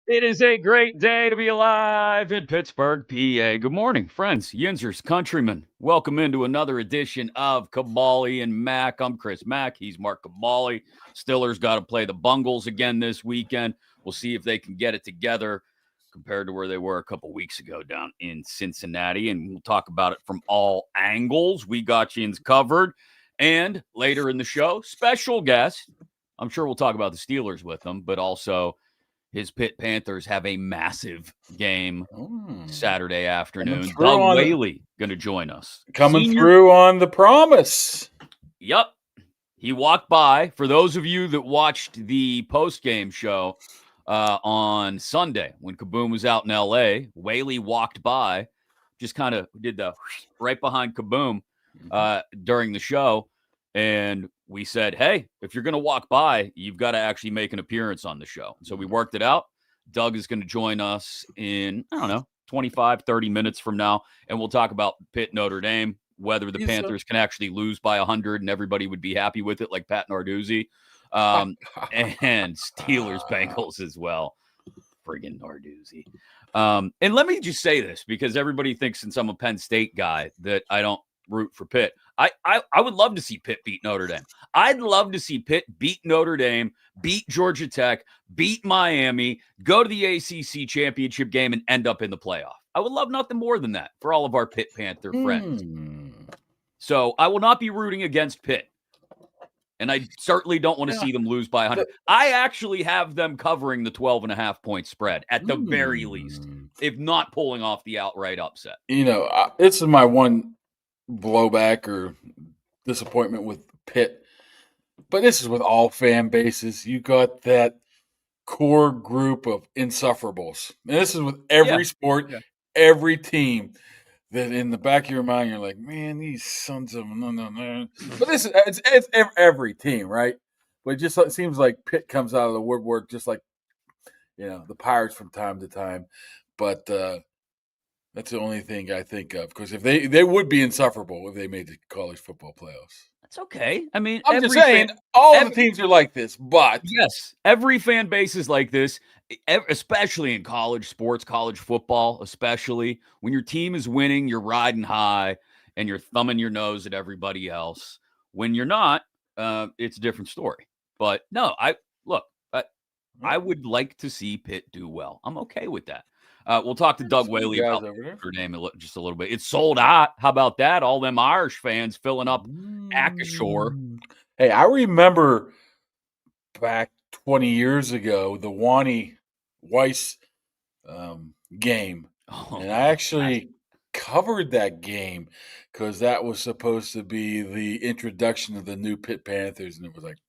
It is a great day to be alive in Pittsburgh, PA. Good morning, friends, Yinzers, countrymen. Welcome into another edition of Kaboly+Mack. I'm Chris Mack. He's Mark Kaboly. Stillers got to play the Bungles again this weekend. We'll see if they can get it together compared to where they were a couple weeks ago down in Cincinnati. And we'll talk about it from all angles. We got you covered. And later in the show, special guest. I'm sure we'll talk about the Steelers with them, but also his Pitt Panthers have a massive game Saturday afternoon. Doug Whaley going to join us. Coming through on the promise. Yep. He walked by. For those of you that watched the post-game show on Sunday when Kaboom was out in L.A., Whaley walked by, just kind of did the right behind Kaboom during the show. And we said, hey, if you're going to walk by, you've got to actually make an appearance on the show. So we worked it out. Doug is going to join us in, 25, 30 minutes from now. And we'll talk about Pitt Notre Dame, whether the Panthers can actually lose by 100 and everybody would be happy with it, like Pat Narduzzi, and Steelers Bengals as well. Friggin' Narduzzi. And let me just say this, because everybody thinks since I'm a Penn State guy that I don't root for Pitt. I would love to see Pitt beat Notre Dame. I'd love to see Pitt beat Notre Dame, beat Georgia Tech, beat Miami, go to the ACC championship game, and end up in the playoff. I would love nothing more than that for all of our Pitt Panther friends. So I will not be rooting against Pitt. And I certainly don't want to see them lose by 100. I actually have them covering the 12.5-point spread at the very least, if not pulling off the outright upset. This is my one blowback or disappointment with Pitt, but this is with all fan bases. You got that core group of insufferables, and this is with every sport, every team. That in the back of your mind, you're like, man, these sons of no. But this is it's every team, right? But it just seems like Pitt comes out of the woodwork, just like the Pirates from time to time. But that's the only thing I think of, because if they would be insufferable if they made the college football playoffs. That's okay. I mean, I'm just saying, all the teams are like this, but yes, every fan base is like this, especially in college sports, college football, especially when your team is winning, you're riding high and you're thumbing your nose at everybody else. When you're not, it's a different story. But no, I would like to see Pitt do well. I'm okay with that. We'll talk to Doug Whaley about her name just a little bit. It's sold out. How about that? All them Irish fans filling up Akashore. Hey, I remember back 20 years ago, the Whaley Weiss game. And I actually covered that game because that was supposed to be the introduction of the new Pitt Panthers. And it was like,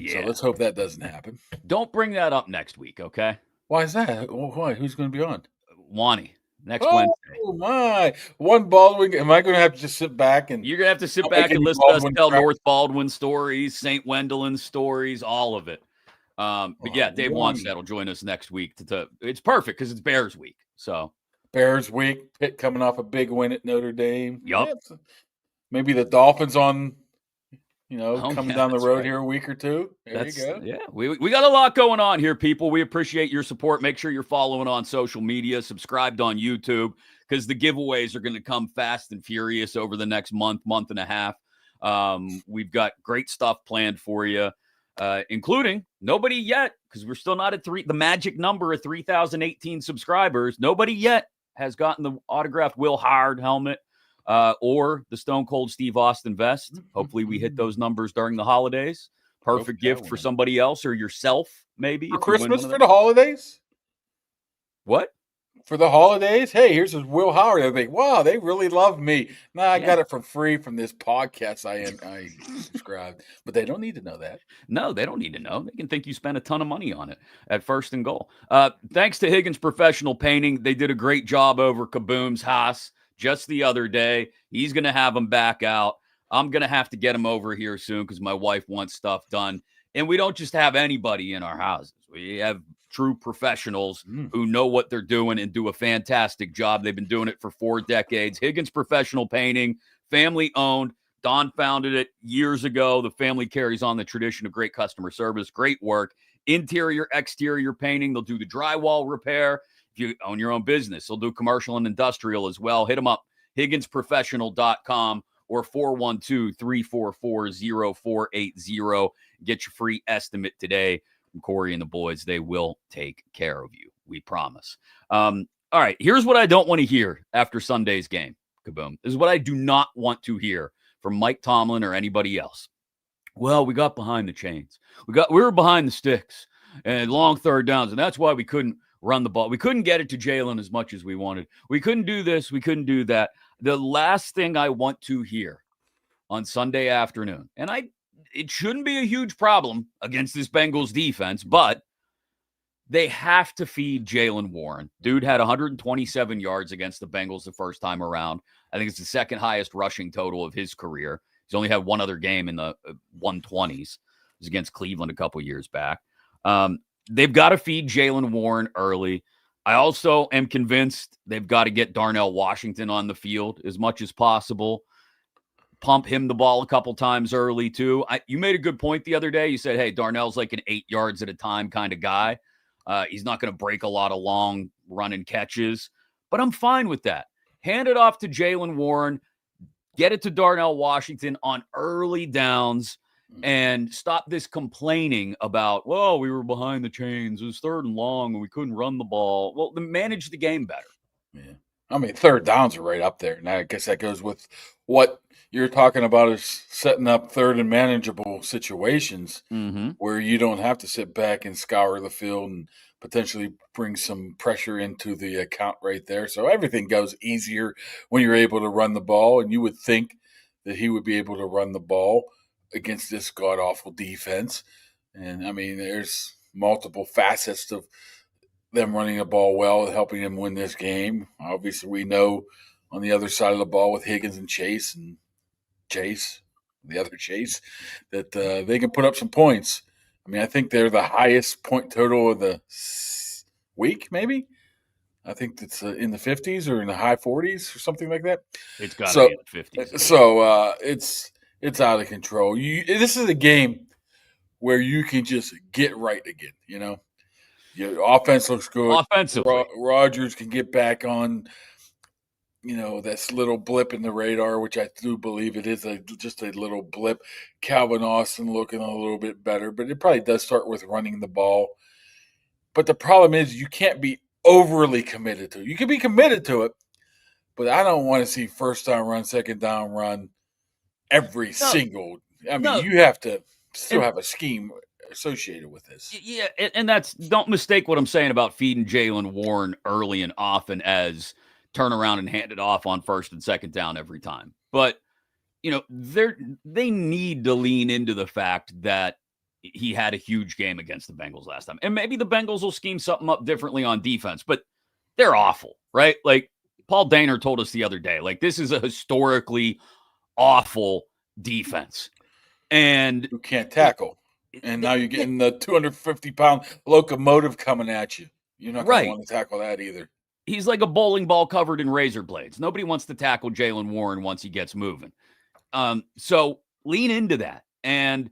so let's hope that doesn't happen. Don't bring that up next week, okay? Why is that? Why? Who's going to be on? Wani, next Wednesday. Oh, my. One Baldwin. Am I going to have to just sit back? And you're going to have to sit back and listen to us tell North Baldwin stories, St. Wendelin stories, all of it. But yeah, Dave Wanstead will join us next week. It's perfect because it's Bears week. So Bears week, Pitt coming off a big win at Notre Dame. Yep. Yeah, maybe the Dolphins on coming down the road here a week or two. There you go. Yeah, we got a lot going on here, people. We appreciate your support. Make sure you're following on social media, subscribed on YouTube, because the giveaways are going to come fast and furious over the next month and a half. We've got great stuff planned for you, including nobody yet, because we're still not at the magic number of 3,018 subscribers. Nobody yet has gotten the autographed Will Howard helmet. Or the Stone Cold Steve Austin vest. Hopefully we hit those numbers during the holidays. Perfect gift for somebody else or yourself, maybe. For Christmas, for the holidays? What? For the holidays? Hey, here's this Will Howard. I think, wow, they really love me. Nah, I got it for free from this podcast I subscribed. But they don't need to know that. No, they don't need to know. They can think you spent a ton of money on it at First and Goal. Thanks to Higgins Professional Painting. They did a great job over Kaboom's house just the other day. He's going to have them back out. I'm going to have to get him over here soon because my wife wants stuff done. And we don't just have anybody in our houses. We have true professionals who know what they're doing and do a fantastic job. They've been doing it for 4 decades. Higgins Professional Painting, family owned, Don founded it years ago. The family carries on the tradition of great customer service, great work, interior, exterior painting. They'll do the drywall repair. If you own your own business, they'll do commercial and industrial as well. Hit them up, HigginsProfessional.com or 412-344-0480. Get your free estimate today from Corey and the boys. They will take care of you. We promise. All right, here's what I don't want to hear after Sunday's game, Kaboom. This is what I do not want to hear from Mike Tomlin or anybody else. Well, we got behind the chains. We were behind the sticks and long third downs, and that's why we couldn't run the ball. We couldn't get it to Jalen as much as we wanted. We couldn't do this. We couldn't do that. The last thing I want to hear on Sunday afternoon, and it shouldn't be a huge problem against this Bengals defense, but they have to feed Jalen Warren. Dude had 127 yards against the Bengals the first time around. I think it's the second highest rushing total of his career. He's only had one other game in the 120s. It was against Cleveland a couple years back. They've got to feed Jalen Warren early. I also am convinced they've got to get Darnell Washington on the field as much as possible. Pump him the ball a couple times early, too. You made a good point the other day. You said, hey, Darnell's like an 8 yards at a time kind of guy. He's not going to break a lot of long running catches, but I'm fine with that. Hand it off to Jalen Warren. Get it to Darnell Washington on early downs and stop this complaining about, well, we were behind the chains. It was third and long and we couldn't run the ball. Well, then manage the game better. Yeah. I mean, third downs are right up there. And I guess that goes with what you're talking about is setting up third and manageable situations where you don't have to sit back and scour the field and potentially bring some pressure into the account right there. So everything goes easier when you're able to run the ball. And you would think that he would be able to run the ball against this god-awful defense. And, I mean, there's multiple facets of them running the ball well, helping them win this game. Obviously, we know on the other side of the ball with Higgins and Chase, the other Chase, that they can put up some points. I mean, I think they're the highest point total of the week, maybe. I think it's in the 50s or in the high 40s or something like that. It's got to be in the 50s. So it's out of control. This is a game where you can just get right again, you know. Your offense looks good. Offensively. Rodgers can get back on, you know, this little blip in the radar, which I do believe it is just a little blip. Calvin Austin looking a little bit better, but it probably does start with running the ball. But the problem is you can't be overly committed to it. You can be committed to it, but I don't want to see first down run, second down run every single. I mean, you have to still have a scheme associated with this. Yeah, and don't mistake what I'm saying about feeding Jalen Warren early and often as turn around and hand it off on first and second down every time. But, you know, they need to lean into the fact that he had a huge game against the Bengals last time. And maybe the Bengals will scheme something up differently on defense, but they're awful, right? Like Paul Dehner told us the other day, like this is a historically awful defense. And you can't tackle. And now you're getting the 250-pound locomotive coming at you. You're not going to want to tackle that either. He's like a bowling ball covered in razor blades. Nobody wants to tackle Jalen Warren once he gets moving. So lean into that and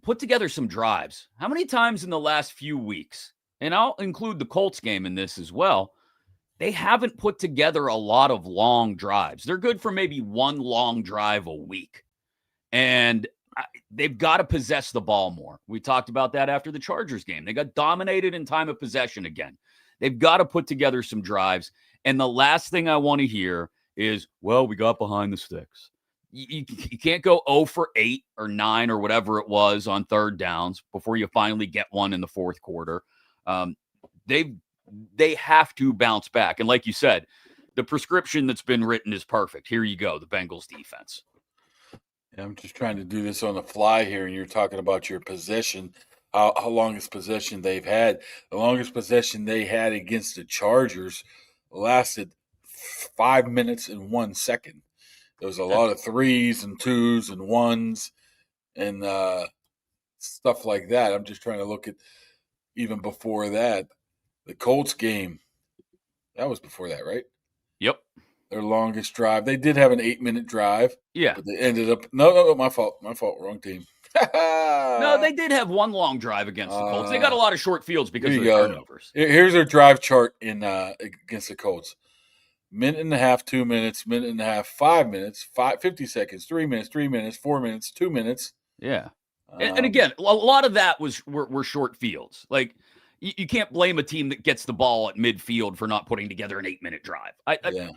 put together some drives. How many times in the last few weeks, and I'll include the Colts game in this as well, they haven't put together a lot of long drives. They're good for maybe one long drive a week. And they've got to possess the ball more. We talked about that after the Chargers game. They got dominated in time of possession again. They've got to put together some drives. And the last thing I want to hear is, well, we got behind the sticks. You can't go 0 for 8 or 9 or whatever it was on third downs before you finally get one in the fourth quarter. They have to bounce back. And like you said, the prescription that's been written is perfect. Here you go, the Bengals defense. I'm just trying to do this on the fly here, and you're talking about your possession, how longest possession they've had. The longest possession they had against the Chargers lasted 5 minutes and 1 second. There was a lot of 3s and 2s and 1s and stuff like that. I'm just trying to look at even before that. The Colts game, that was before that, right? Yep. their longest drive. They did have an 8-minute drive, Yeah. but they ended up no, my fault, wrong team. No, they did have one long drive against the Colts. They got a lot of short fields because here of you the go. turnovers. Here's their drive chart in against the Colts. Minute and a half, 2 minutes, minute and a half, 5 minutes, 50 seconds, 3 minutes, 3 minutes, 4 minutes, 2 minutes. Yeah. And again, a lot of that were short fields. Like, you can't blame a team that gets the ball at midfield for not putting together an 8-minute drive. Yeah.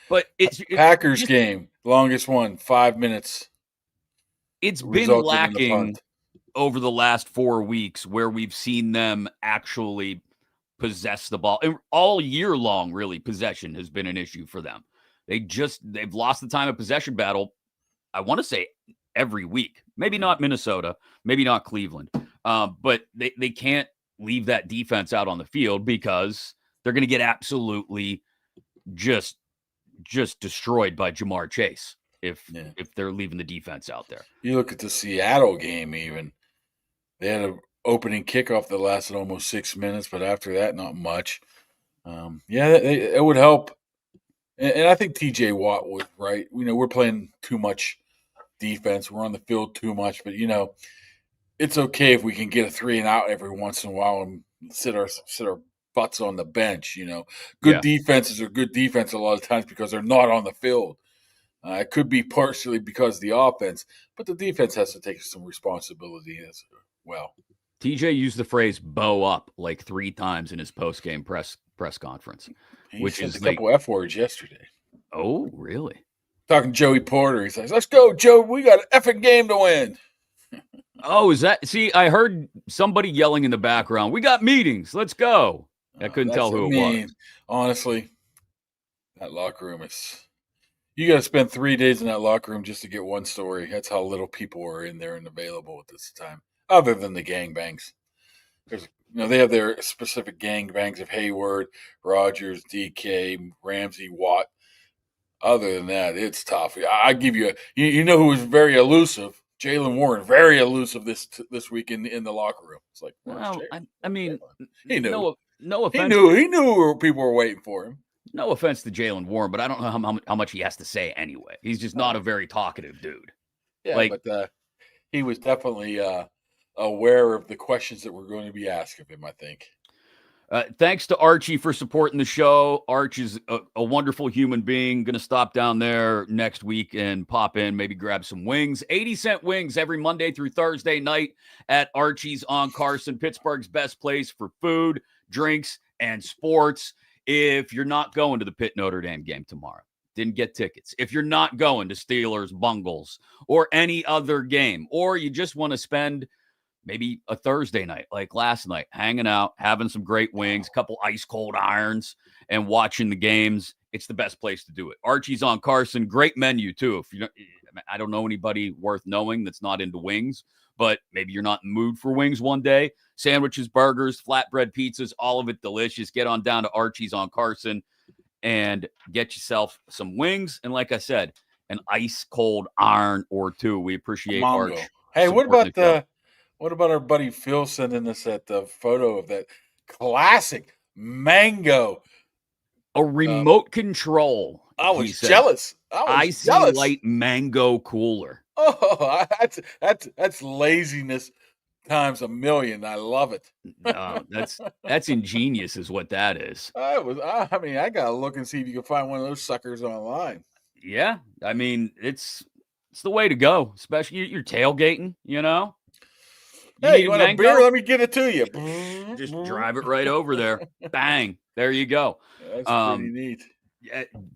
But it's Packers game, longest one, 5 minutes. It's been lacking over the last 4 weeks where we've seen them actually possess the ball. And all year long, really, possession has been an issue for them. They've lost the time of possession battle, I want to say, every week. Maybe not Minnesota, maybe not Cleveland. But they can't leave that defense out on the field because they're going to get absolutely just destroyed by JaMarr Chase if they're leaving the defense out there. You look at the Seattle game even. They had an opening kickoff that lasted almost 6 minutes, but after that, not much. It would help. And I think TJ Watt was right. We're playing too much defense. We're on the field too much, but it's okay if we can get a 3 and out every once in a while and sit our butts on the bench. Good defenses are good defense a lot of times because they're not on the field. It could be partially because of the offense, but the defense has to take some responsibility as well. TJ used the phrase "bow up" like 3 times in his post-game press conference, which is a couple F words yesterday. Oh, really? Talking to Joey Porter, he says, "Let's go, Joe. We got an effing game to win." Oh, is that? See, I heard somebody yelling in the background. We got meetings. Let's go. I couldn't tell who it was. Honestly, that locker room is. You got to spend 3 days in that locker room just to get one story. That's how little people are in there and available at this time, other than the gangbangs. They have their specific gangbangs of Hayward, Rodgers, DK, Ramsey, Watt. Other than that, it's tough. I give you you know who was very elusive? Jaylen Warren, very elusive this week in the locker room. It's like, I mean, he knew. No offense. He knew people were waiting for him. No offense to Jaylen Warren, but I don't know how much he has to say anyway. He's just not a very talkative dude. Yeah, but he was definitely aware of the questions that were going to be asked of him, I think. Thanks to Archie for supporting the show. Arch is a wonderful human being. Going to stop down there next week and pop in, maybe grab some wings. 80-cent wings every Monday through Thursday night at Archie's on Carson, Pittsburgh's best place for food, drinks, and sports. If you're not going to the Pitt Notre Dame game tomorrow, didn't get tickets. If you're not going to Steelers, Bungles, or any other game, or you just want to spend maybe a Thursday night like last night, hanging out, having some great wings, a couple ice cold irons, and watching the games, it's the best place to do it. Archie's on Carson, great menu too. I don't know anybody worth knowing that's not into wings, but maybe you're not in the mood for wings one day. Sandwiches, burgers, flatbread pizzas, all of it delicious. Get on down to Archie's on Carson and get yourself some wings. And like I said, an ice cold iron or two. We appreciate Arch. Hey, what about our buddy Phil sending us that photo of that classic mango? A remote control. I was jealous. Icy light mango cooler. Oh, that's laziness times a million. I love it. No, that's ingenious, is what that is. I gotta look and see if you can find one of those suckers online. Yeah, I mean it's the way to go, especially you're tailgating. Hey, you want a beer? Let me get it to you. Just drive it right over there. Bang. There you go. That's pretty neat.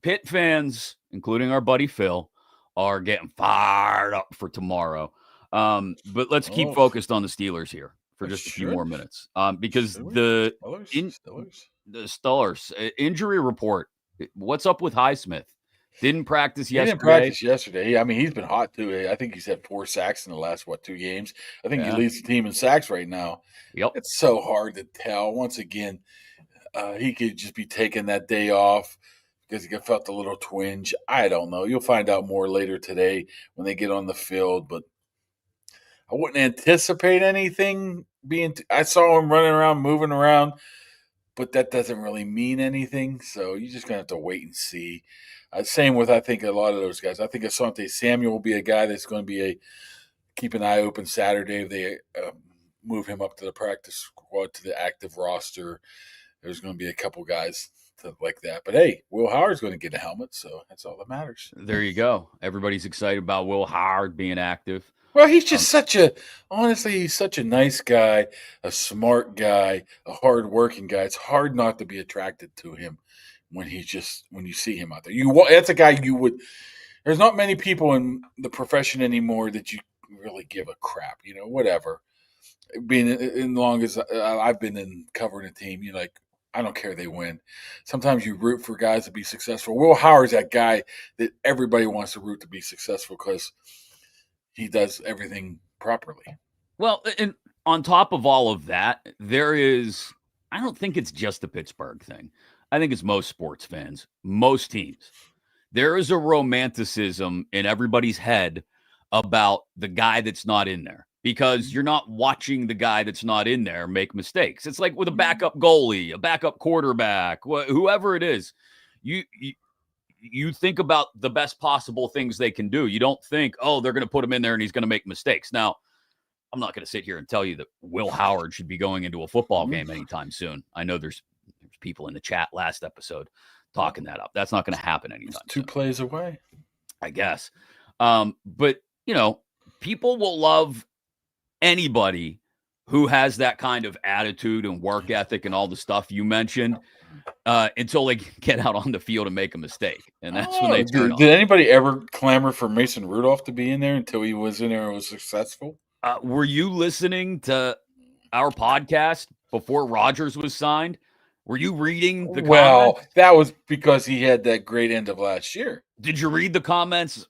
Pitt fans, including our buddy Phil, are getting fired up for tomorrow. But let's keep focused on the Steelers here for just a few more minutes. Because the Steelers injury report, what's up with Highsmith? Didn't practice yesterday. He didn't practice yesterday. I mean, he's been hot too. I think he's had 4 sacks in the last 2 games. I think he leads the team in sacks right now. Yep. It's so hard to tell. Once again, he could just be taking that day off because he felt a little twinge. I don't know. You'll find out more later today when they get on the field. But I wouldn't anticipate anything being. I saw him running around, moving around. but that doesn't really mean anything. So you're just going to have to wait and see. Same with, I think, a lot of those guys. I think Asante Samuel will be a guy that's going to be keep an eye open Saturday if they move him up to the practice squad to the active roster. There's going to be a couple guys like that. But hey, Will Howard's going to get a helmet, so that's all that matters. There you go. Everybody's excited about Will Howard being active. Well, he's just honestly, he's such a nice guy, a smart guy, a hard-working guy. It's hard not to be attracted to him when you see him out there. That's a guy you would. There's not many people in the profession anymore that you really give a crap. Whatever. Being in long as I've been in covering a team, I don't care they win. Sometimes you root for guys to be successful. Will Howard's that guy that everybody wants to root to be successful because he does everything properly. Well, and on top of all of that, I don't think it's just a Pittsburgh thing. I think it's most sports fans, most teams. There is a romanticism in everybody's head about the guy that's not in there because you're not watching the guy that's not in there make mistakes. It's like with a backup goalie, a backup quarterback, whoever it is. You think about the best possible things they can do. You don't think, oh, they're going to put him in there and he's going to make mistakes. Now, I'm not going to sit here and tell you that Will Howard should be going into a football game anytime soon. I know there's people in the chat last episode talking that up. That's not going to happen anytime soon. 2 plays away, I guess. But, people will love anybody who has that kind of attitude and work ethic and all the stuff you mentioned. Until they get out on the field and make a mistake. And that's when they turn on. Did anybody ever clamor for Mason Rudolph to be in there until he was in there and was successful? Were you listening to our podcast before Rodgers was signed? Were you reading the comments? Well, that was because he had that great end of last year. Did you read the comments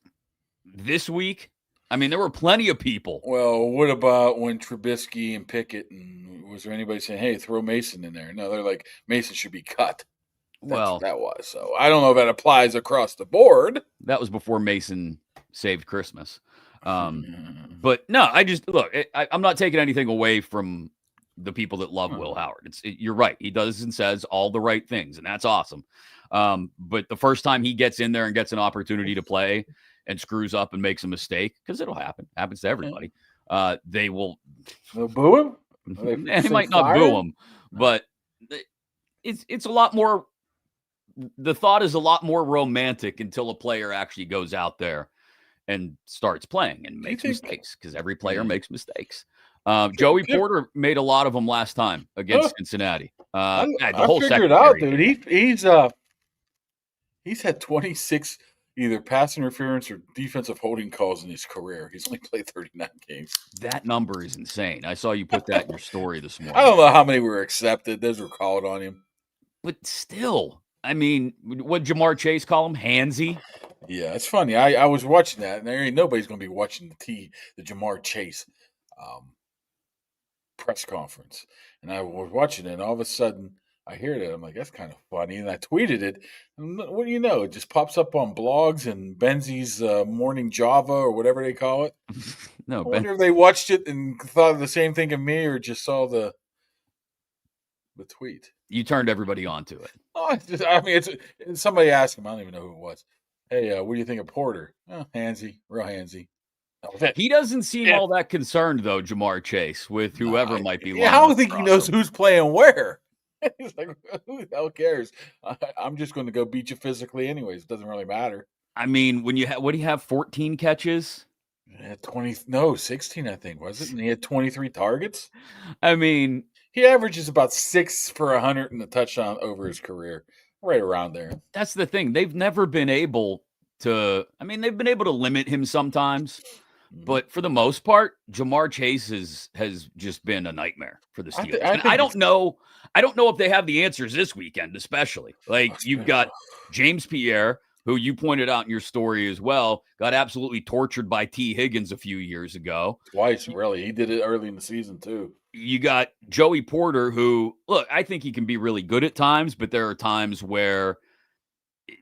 this week? I mean, there were plenty of people. Well, what about when Trubisky and Pickett, and was there anybody saying, hey, throw Mason in there? No, they're like, Mason should be cut. That was. So I don't know if that applies across the board. That was before Mason saved Christmas. But no, I'm not taking anything away from the people that love Will Howard. You're right. He does and says all the right things, and that's awesome. But the first time he gets in there and gets an opportunity to play and screws up and makes a mistake, because it'll happens to everybody. They'll boo him. And he might not boo him, but it's a lot more. The thought is a lot more romantic until a player actually goes out there and starts playing and makes mistakes, because every player makes mistakes. Joey Porter made a lot of them last time against Cincinnati. I figured it out, dude. He's had 26 either pass interference or defensive holding calls in his career. He's only played 39 games. That number is insane. I saw you put that in your story this morning. I don't know how many were accepted. Those were called on him. But still, I mean, what JaMarr Chase call him? Handsy? Yeah, it's funny. I was watching that, and there ain't nobody's going to be watching the JaMarr Chase press conference. And I was watching it, and all of a sudden, I hear that. I'm like, that's kind of funny. And I tweeted it. And what do you know? It just pops up on blogs and Benzie's Morning Java or whatever they call it. No, I wonder if they watched it and thought the same thing of me or just saw the tweet. You turned everybody onto it. Oh, it's somebody asked him. I don't even know who it was. Hey, what do you think of Porter? Oh, handsy, real handsy. He doesn't seem all that concerned, though, JaMarr Chase, with whoever might be. I don't think he knows who's playing where. He's like, who the hell cares? I'm just going to go beat you physically anyways. It doesn't really matter. I mean, when you what do you have, 14 catches? He had 16, I think, was it? And he had 23 targets? I mean, he averages about 6 for 100 in the touchdown over his career. Right around there. That's the thing. They've never been able to, they've been able to limit him sometimes. But for the most part, JaMarr Chase has just been a nightmare for the Steelers. I don't know if they have the answers this weekend, especially. Like, you've got James Pierre, who you pointed out in your story as well, got absolutely tortured by T. Higgins a few years ago. Twice, really. He did it early in the season, too. You got Joey Porter, who, look, I think he can be really good at times, but there are times where,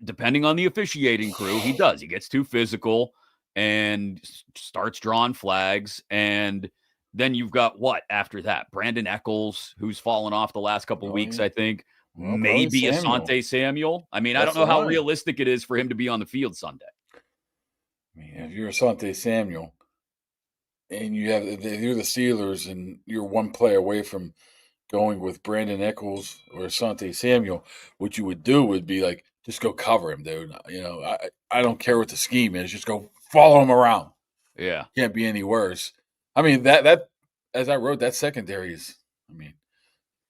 depending on the officiating crew, he gets too physical and starts drawing flags. And then you've got what after that? Brandon Eccles, who's fallen off the last couple of weeks, I think. Well, probably maybe Samuel. Asante Samuel. I mean, I That's don't the know how line. realistic it is for him to be on the field Sunday. I mean, if you're Asante Samuel and you're the Steelers and you're one play away from going with Brandon Eccles or Asante Samuel, what you would do would be like, just go cover him, dude. I don't care what the scheme is. Just go follow him around. Yeah. Can't be any worse. I mean, that as I wrote, that secondary is, I mean,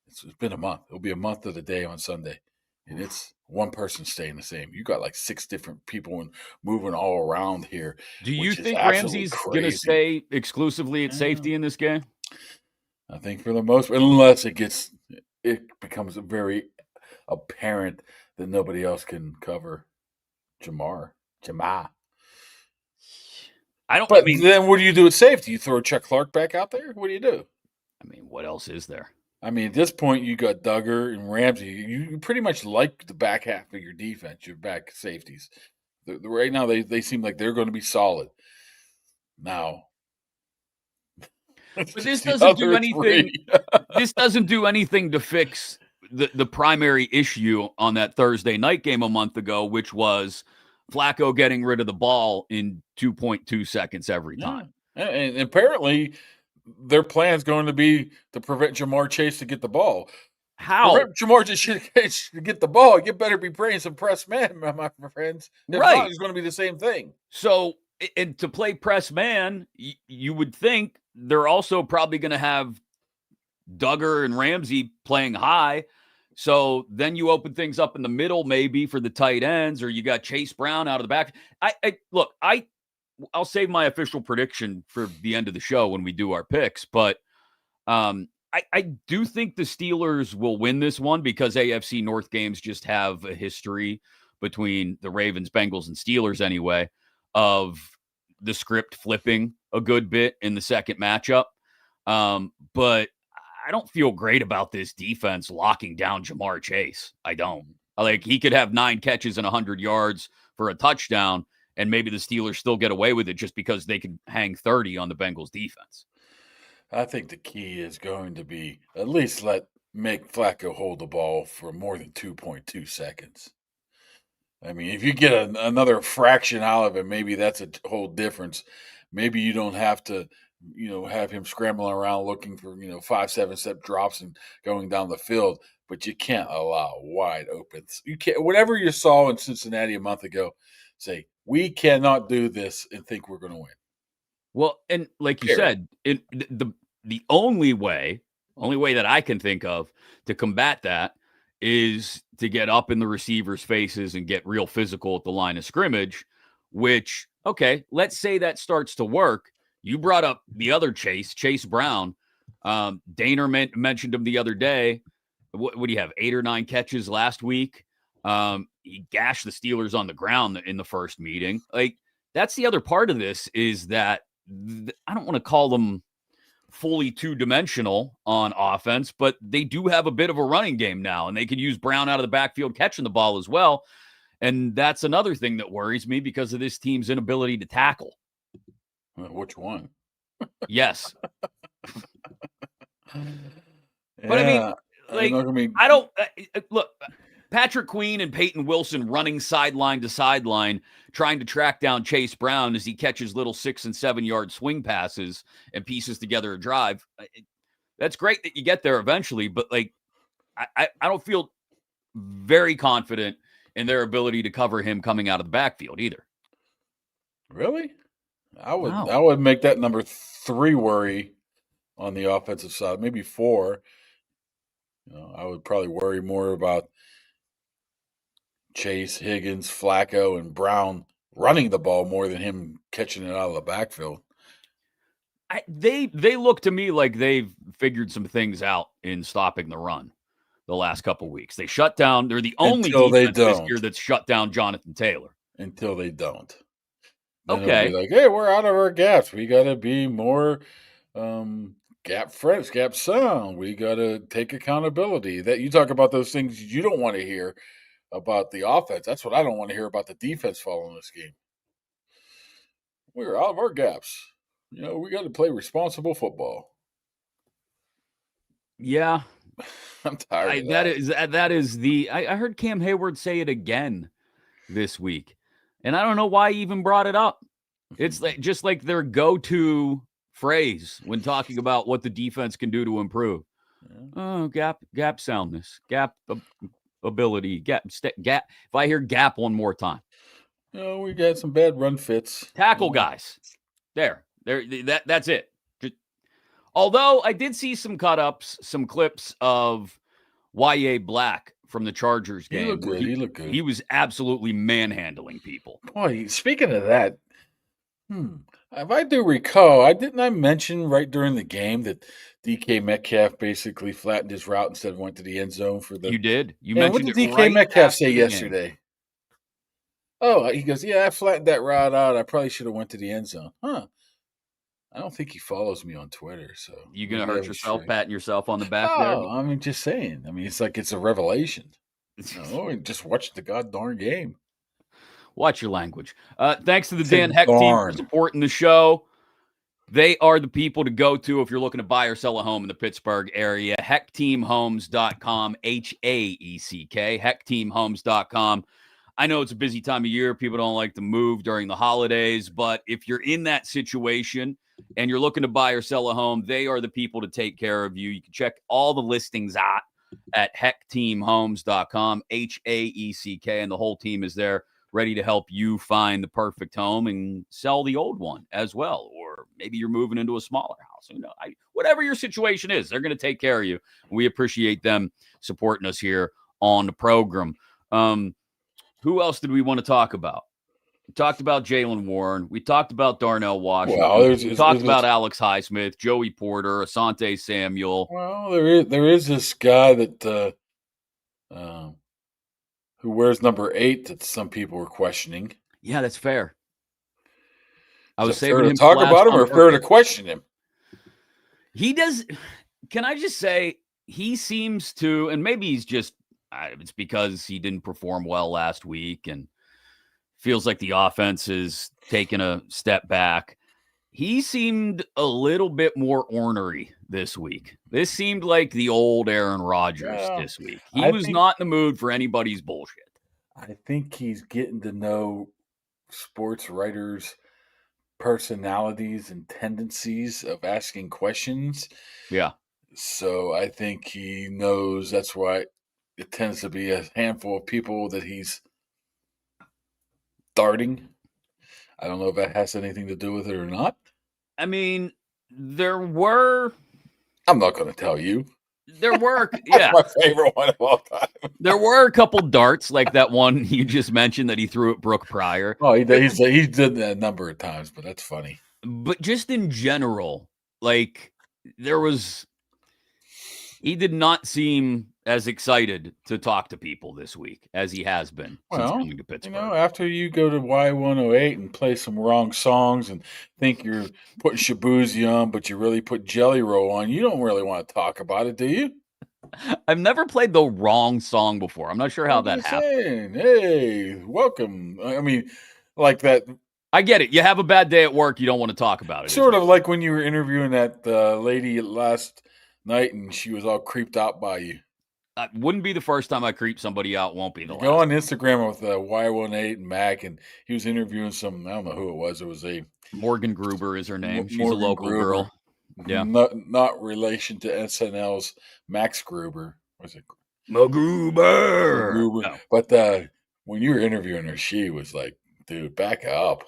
it's been a month. It'll be a month of the day on Sunday. And it's one person staying the same. You got like 6 different people and moving all around here, Do you which is think absolutely Ramsey's going to crazy. stay exclusively at Yeah. safety in this game? I think for the most, unless it becomes very apparent that nobody else can cover JaMarr. I don't. I But mean, then what do you do at safety? You throw Chuck Clark back out there? What do you do? what else is there? I mean, at this point, you got Duggar and Ramsey. You pretty much like the back half of your defense, your back safeties. Right now, they seem like they're going to be solid. Now, But it's this the doesn't do other anything. three. This doesn't do anything to fix the primary issue on that Thursday night game a month ago, which was Flacco getting rid of the ball in 2.2 seconds every Yeah, time. and apparently their plan is going to be to prevent JaMarr Chase to get the ball. How? Prevent JaMarr Chase to get the ball. You better be praying some press man, my friends. If not, Right. it's going to be the same thing. So, and to play press man, you would think they're also probably going to have Duggar and Ramsey playing high. So then you open things up in the middle, maybe for the tight ends, or you got Chase Brown out of the back. I'll save my official prediction for the end of the show when we do our picks, but I do think the Steelers will win this one because AFC North games just have a history between the Ravens, Bengals, and Steelers anyway of the script flipping a good bit in the second matchup. But I don't feel great about this defense locking down JaMarr Chase. I don't. Like, he could have 9 catches and 100 yards for a touchdown, and maybe the Steelers still get away with it just because they can hang 30 on the Bengals defense. I think the key is going to be at least make Flacco hold the ball for more than 2.2 seconds. I mean, if you get another fraction out of it, maybe that's a whole difference. Maybe you don't have to, have him scrambling around looking for, 5, 7-step drops and going down the field, but you can't allow wide opens. You can't, whatever you saw in Cincinnati a month ago, say, we cannot do this and think we're going to win. Well, and like you Period. said, the only way that I can think of to combat that is to get up in the receivers' faces and get real physical at the line of scrimmage, which, okay, let's say that starts to work. You brought up the other Chase Brown. Daner mentioned him the other day. What do you have, 8 or 9 catches last week? He gashed the Steelers on the ground in the first meeting. Like, that's the other part of this is that I don't want to call them fully two-dimensional on offense, but they do have a bit of a running game now, and they can use Brown out of the backfield catching the ball as well. And that's another thing that worries me because of this team's inability to tackle. Which one? Yes. But Yeah, I don't look. Patrick Queen and Peyton Wilson running sideline to sideline, trying to track down Chase Brown as he catches little 6 and 7 yard swing passes and pieces together a drive. That's great that you get there eventually, but I don't feel very confident in their ability to cover him coming out of the backfield either. Really? I Wow. would make that number 3 worry on the offensive side, maybe 4. I would probably worry more about Chase, Higgins, Flacco, and Brown running the ball more than him catching it out of the backfield. They look to me like they've figured some things out in stopping the run the last couple weeks. They shut down. They're the only Until they defense this year don't. that's shut down Jonathan Taylor. Until they don't. Then it'll be Okay. like, hey, we're out of our gaps. We got to be more gap friends, gap sound. We got to take accountability. That you talk about those things you don't want to hear about the offense. That's what I don't want to hear about the defense following this game. We're out of our gaps. We got to play responsible football. Yeah. I'm tired of that. That is the. I heard Cam Hayward say it again this week, and I don't know why he even brought it up. It's just like their go-to phrase when talking about what the defense can do to improve. Oh, gap soundness, gap ability, gap. If I hear gap one more time, We got some bad run fits. tackle guys. That's it. Although I did see some cut-ups, some clips of Black from the Chargers game. He looked good. He looked good. He was absolutely manhandling people. Boy, speaking of that, if I do recall, didn't I mention right during the game that DK Metcalf basically flattened his route instead of went to the end zone for the. You did. You What mentioned did it DK right Metcalf after say the yesterday? game. Oh, he goes, yeah, I flattened that route out. I probably should have went to the end zone. Huh. I don't think he follows me on Twitter, so you gonna hurt yourself patting yourself on the back there? No, I mean, just saying. I mean, it's like it's a revelation. Just watch the goddamn game. Watch your language. Thanks to the Dan Heck team for supporting the show. They are the people to go to if you're looking to buy or sell a home in the Pittsburgh area. HeckTeamHomes.com, HAECK, HeckTeamHomes.com. I know it's a busy time of year. People don't like to move during the holidays, but if you're in that situation and you're looking to buy or sell a home, they are the people to take care of you. You can check all the listings out at HeckTeamHomes.com, HAECK, and the whole team is there ready to help you find the perfect home and sell the old one as well. Or maybe you're moving into a smaller house. Whatever your situation is, they're going to take care of you. We appreciate them supporting us here on the program. Who else did we want to talk about? We talked about Jaylen Warren. We talked about Darnell Washington. We talked about Alex Highsmith, Joey Porter, Asante Samuel. Well, there is this guy that who wears number 8 that some people were questioning. Yeah, that's fair. I was saving him to talk about him or fair to question him. He does. Can I just say he seems to, and maybe he's just. It's because he didn't perform well last week and feels like the offense is taking a step back. He seemed a little bit more ornery this week. This seemed like the old Aaron Rodgers this week. He was not in the mood for anybody's bullshit. I think he's getting to know sports writers' personalities and tendencies of asking questions. Yeah. So I think he knows that's why it tends to be a handful of people that he's darting. I don't know if that has anything to do with it or not. I mean, there were... I'm not going to tell you. There were... yeah. That's my favorite one of all time. There were a couple darts, like that one you just mentioned that he threw at Brooke Pryor. Oh, he did that a number of times, but that's funny. But just in general, like, there was... He did not seem as excited to talk to people this week as he has been since coming to Pittsburgh. After you go to Y108 and play some wrong songs and think you're putting Shabuzi on, but you really put Jelly Roll on, you don't really want to talk about it, do you? I've never played the wrong song before. I'm not sure how that happened. Hey, welcome. I mean, like that. I get it. You have a bad day at work, you don't want to talk about it. Sort of like when you were interviewing that lady last night and she was all creeped out by you. Wouldn't be the first time I creep somebody out. Won't be the last. Go on Instagram with Y18 and Mac, and he was interviewing some. I don't know who it was. It was a Morgan Gruber is her name. She's a local girl. Yeah, not relation to SNL's Max Gruber. Was it Gruber? No. But when you were interviewing her, she was like, "Dude, back up."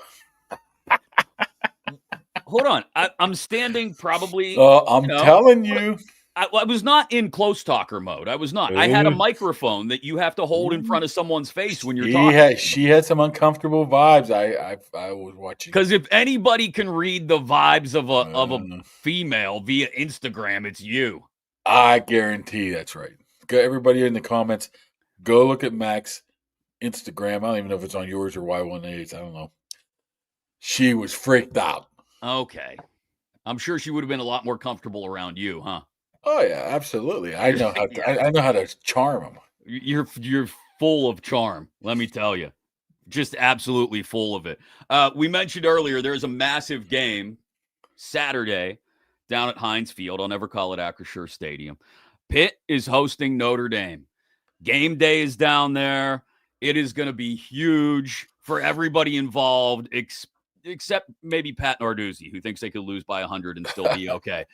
Hold on, I'm standing probably. I'm telling you. I was not in close talker mode. I was not. I had a microphone that you have to hold in front of someone's face when you're talking. She had some uncomfortable vibes. I was watching. Because if anybody can read the vibes of a female via Instagram, it's you. I guarantee that's right. Everybody in the comments, go look at Mac's Instagram. I don't even know if it's on yours or Y18's. I don't know. She was freaked out. Okay. I'm sure she would have been a lot more comfortable around you, huh? Oh yeah, absolutely. I know how to, I know how to charm them. You're full of charm, let me tell you. Just absolutely full of it. We mentioned earlier there's a massive game Saturday down at Heinz Field. I'll never call it Acrisure Stadium. Pitt is hosting Notre Dame. Game day is down there. It is going to be huge for everybody involved, except maybe Pat Narduzzi, who thinks they could lose by 100 and still be okay.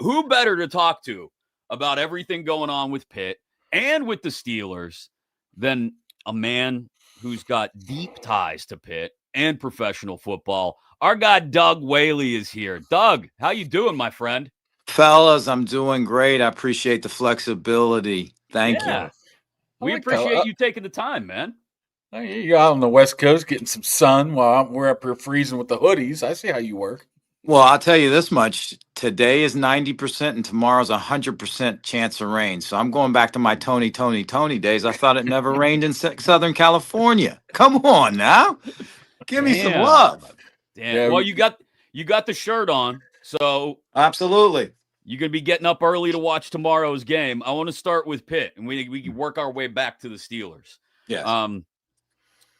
Who better to talk to about everything going on with Pitt and with the Steelers than a man who's got deep ties to Pitt and professional football? Our guy Doug Whaley is here. Doug, how you doing, my friend? Fellas, I'm doing great. I appreciate the flexibility. Thank you. We appreciate you taking the time, man. You're out on the West Coast getting some sun while we're up here freezing with the hoodies. I see how you work. Well, I'll tell you this much. Today is 90% and tomorrow's 100% chance of rain. So I'm going back to my Tony days. I thought it never rained in Southern California. Come on now. Give me some love. Damn. Yeah, well, you got the shirt on. So absolutely. You're going to be getting up early to watch tomorrow's game. I want to start with Pitt, and we can work our way back to the Steelers. Yeah.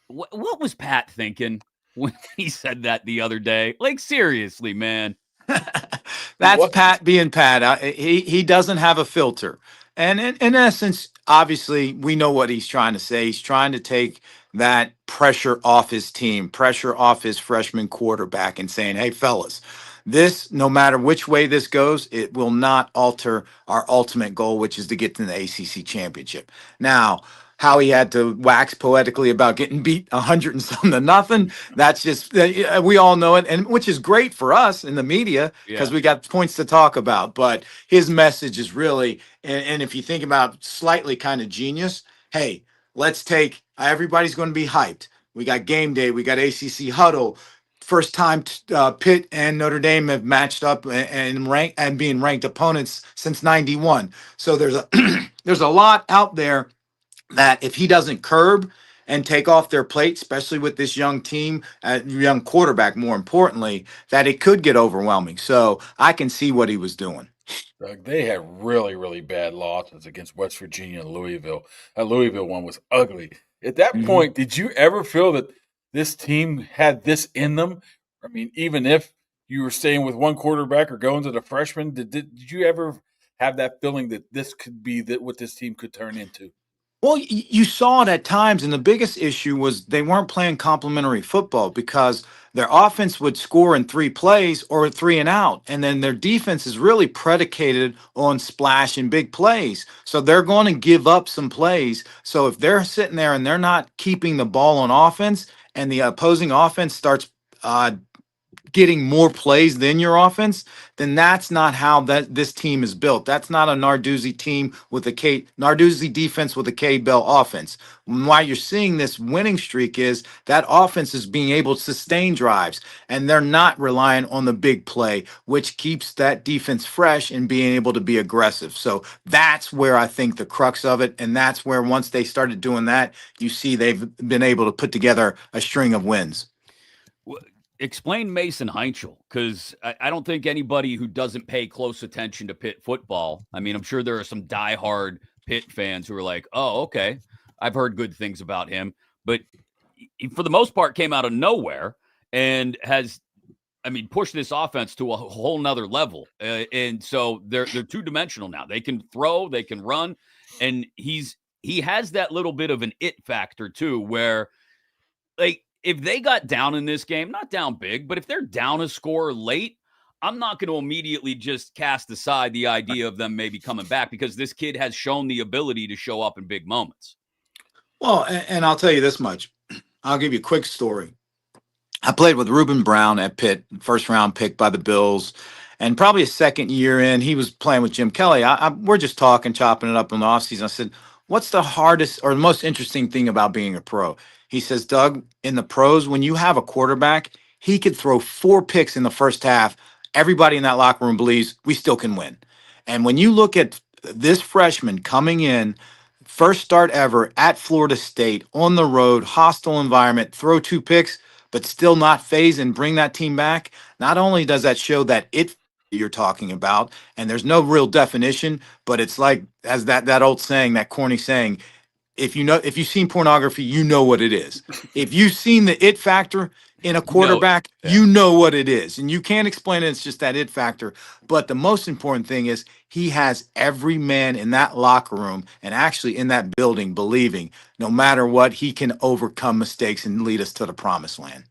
What was Pat thinking when he said that the other day? Like, seriously, man. That's Pat being Pat. He doesn't have a filter. And in essence, obviously, we know what he's trying to say. He's trying to take that pressure off his team, pressure off his freshman quarterback, and saying, hey, fellas, this, no matter which way this goes, it will not alter our ultimate goal, which is to get to the ACC championship. Now, how he had to wax poetically about getting beat 100 and something to nothing, that's just, we all know it, and which is great for us in the media because we got points to talk about. But his message is really, and if you think about slightly kind of genius, hey, let's take, everybody's going to be hyped. We got game day, we got ACC huddle. First time Pitt and Notre Dame have matched up and being ranked opponents since '91. So there's a lot out there that if he doesn't curb and take off their plate, especially with this young team, young quarterback, more importantly, that it could get overwhelming. So I can see what he was doing. They had really, really bad losses against West Virginia and Louisville. That Louisville one was ugly. At that point, did you ever feel that this team had this in them? I mean, even if you were staying with one quarterback or going to the freshman, did you ever have that feeling that this could be what this team could turn into? Well, you saw it at times, and the biggest issue was they weren't playing complementary football because their offense would score in 3 plays or 3 and out, and then their defense is really predicated on splash and big plays. So they're going to give up some plays. So if they're sitting there and they're not keeping the ball on offense, and the opposing offense starts getting more plays than your offense, then that's not how this team is built. That's not a Narduzzi team with a Narduzzi defense with a K-Bell offense. Why you're seeing this winning streak is that offense is being able to sustain drives, and they're not relying on the big play, which keeps that defense fresh and being able to be aggressive. So that's where I think the crux of it, and that's where once they started doing that, you see they've been able to put together a string of wins. Explain Mason Heinchel, because I don't think anybody who doesn't pay close attention to Pitt football, I mean, I'm sure there are some diehard Pitt fans who are like, oh, okay, I've heard good things about him. But he, for the most part, came out of nowhere and has, I mean, pushed this offense to a whole nother level. And so they're two-dimensional now. They can throw, they can run, and he has that little bit of an it factor, too, where, like, if they got down in this game, not down big, but if they're down a score late, I'm not going to immediately just cast aside the idea of them maybe coming back because this kid has shown the ability to show up in big moments. Well, and I'll tell you this much. I'll give you a quick story. I played with Reuben Brown at Pitt, first round pick by the Bills, and probably a second year in, he was playing with Jim Kelly. We're just talking, chopping it up in the offseason. I said, what's the hardest or the most interesting thing about being a pro? He says, Doug, in the pros, when you have a quarterback, he could throw 4 picks in the first half. Everybody in that locker room believes we still can win. And when you look at this freshman coming in, first start ever at Florida State, on the road, hostile environment, throw 2 picks, but still not phase and bring that team back, not only does that show that you're talking about, and there's no real definition, but it's like, as that old saying, that corny saying, if you've seen pornography, you know what it is. If you've seen the it factor, in a quarterback, Yeah. you know what it is. And you can't explain it. It's just that it factor. But the most important thing is he has every man in that locker room and actually in that building believing no matter what, he can overcome mistakes and lead us to the promised land.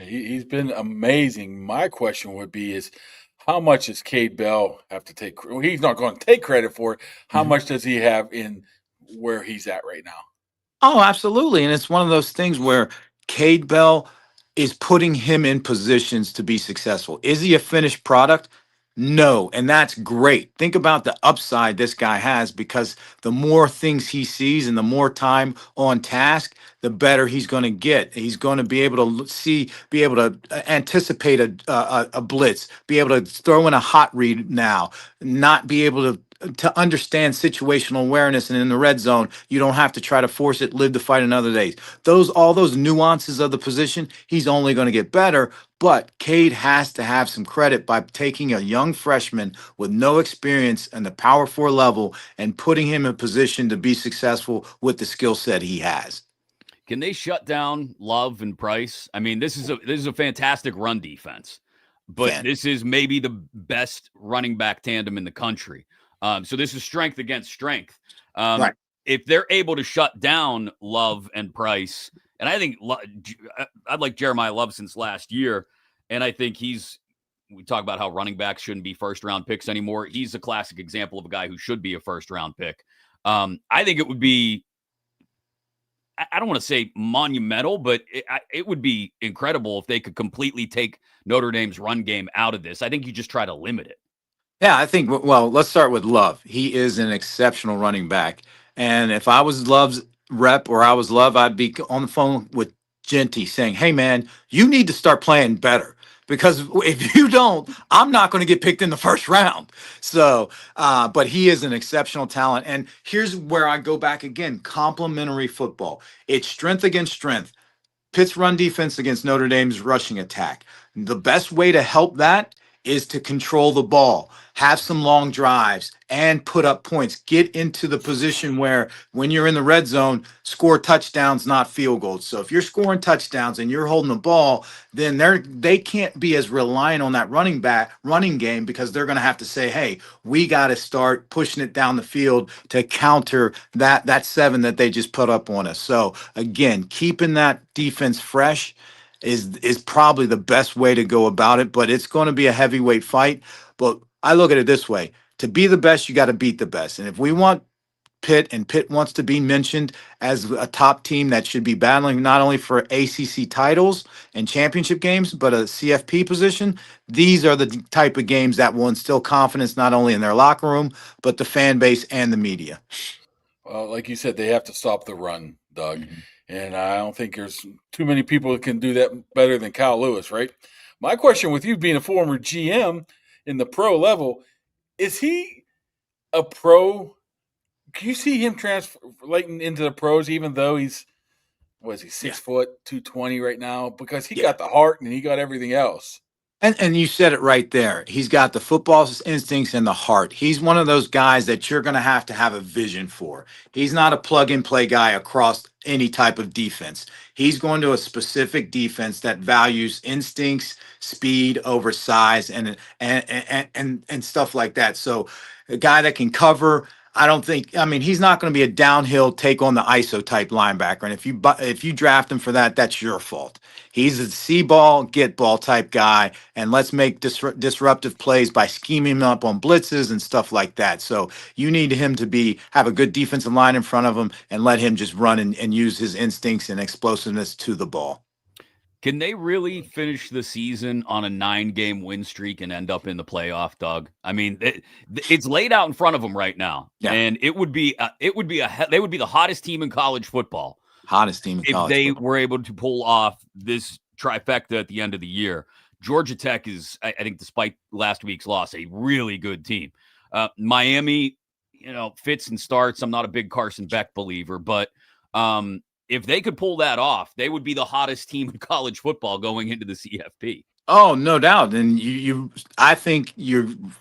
He's been amazing. My question would be is how much does Cade Bell have to take? Well, he's not going to take credit for it. How much does he have in where he's at right now? Oh, absolutely. And it's one of those things where Cade Bell is putting him in positions to be successful. Is he a finished product? No. And that's great. Think about the upside this guy has because the more things he sees and the more time on task, the better he's going to get. He's going to be able to see, be able to anticipate a blitz, be able to throw in a hot read now, not be able to understand situational awareness, and in the red zone you don't have to try to force it, live to fight another day. All those nuances of the position, he's only going to get better. But Cade has to have some credit by taking a young freshman with no experience in the Power 4 level and putting him in position to be successful with the skill set he has. Can they shut down Love and Price? I mean, this is a fantastic run defense, but this is maybe the best running back tandem in the country. So this is strength against strength. Right. If they're able to shut down Love and Price, and I think I'd like Jeremiah Love since last year, and I think we talk about how running backs shouldn't be first-round picks anymore. He's a classic example of a guy who should be a first-round pick. I think it would be, I don't want to say monumental, but it would be incredible if they could completely take Notre Dame's run game out of this. I think you just try to limit it. Yeah, I think, well, let's start with Love. He is an exceptional running back. And if I was Love's rep or I was Love, I'd be on the phone with Genty saying, hey, man, you need to start playing better. Because if you don't, I'm not going to get picked in the first round. So, but he is an exceptional talent. And here's where I go back again, complementary football. It's strength against strength. Pitt's run defense against Notre Dame's rushing attack. The best way to help that is to control the ball, have some long drives, and put up points. Get into the position where when you're in the red zone, score touchdowns, not field goals. So if you're scoring touchdowns and you're holding the ball, then they can't be as reliant on that running game because they're going to have to say, hey, we got to start pushing it down the field to counter that 7 that they just put up on us. So again, keeping that defense fresh is probably the best way to go about it, but it's going to be a heavyweight fight. But I look at it this way: to be the best, you got to beat the best. And if we want Pitt, and Pitt wants to be mentioned as a top team that should be battling not only for ACC titles and championship games, but a CFP position, these are the type of games that will instill confidence not only in their locker room, but the fan base and the media. Well, like you said, they have to stop the run, Doug. Mm-hmm. And I don't think there's too many people that can do that better than Kyle Lewis, right? My question with you being a former GM in the pro level, is he a pro? Can you see him translating into the pros even though he's, 6 foot, 220 right now? Because he got the heart and he got everything else. And you said it right there. He's got the football instincts and the heart. He's one of those guys that you're going to have a vision for. He's not a plug and play guy across any type of defense. He's going to a specific defense that values instincts, speed over size, and stuff like that. So a guy that can cover. He's not going to be a downhill take on the ISO type linebacker. And if you draft him for that, that's your fault. He's a see ball, get ball type guy, and let's make disruptive plays by scheming him up on blitzes and stuff like that. So you need him to have a good defensive line in front of him and let him just run and use his instincts and explosiveness to the ball. Can they really finish the season on a 9-game win streak and end up in the playoff, Doug? I mean, it's laid out in front of them right now, and they would be the hottest team in college football. If they were able to pull off this trifecta at the end of the year. Georgia Tech is, I think, despite last week's loss, a really good team. Miami, fits and starts. I'm not a big Carson Beck believer, but if they could pull that off, they would be the hottest team in college football going into the CFP. Oh, no doubt. And I think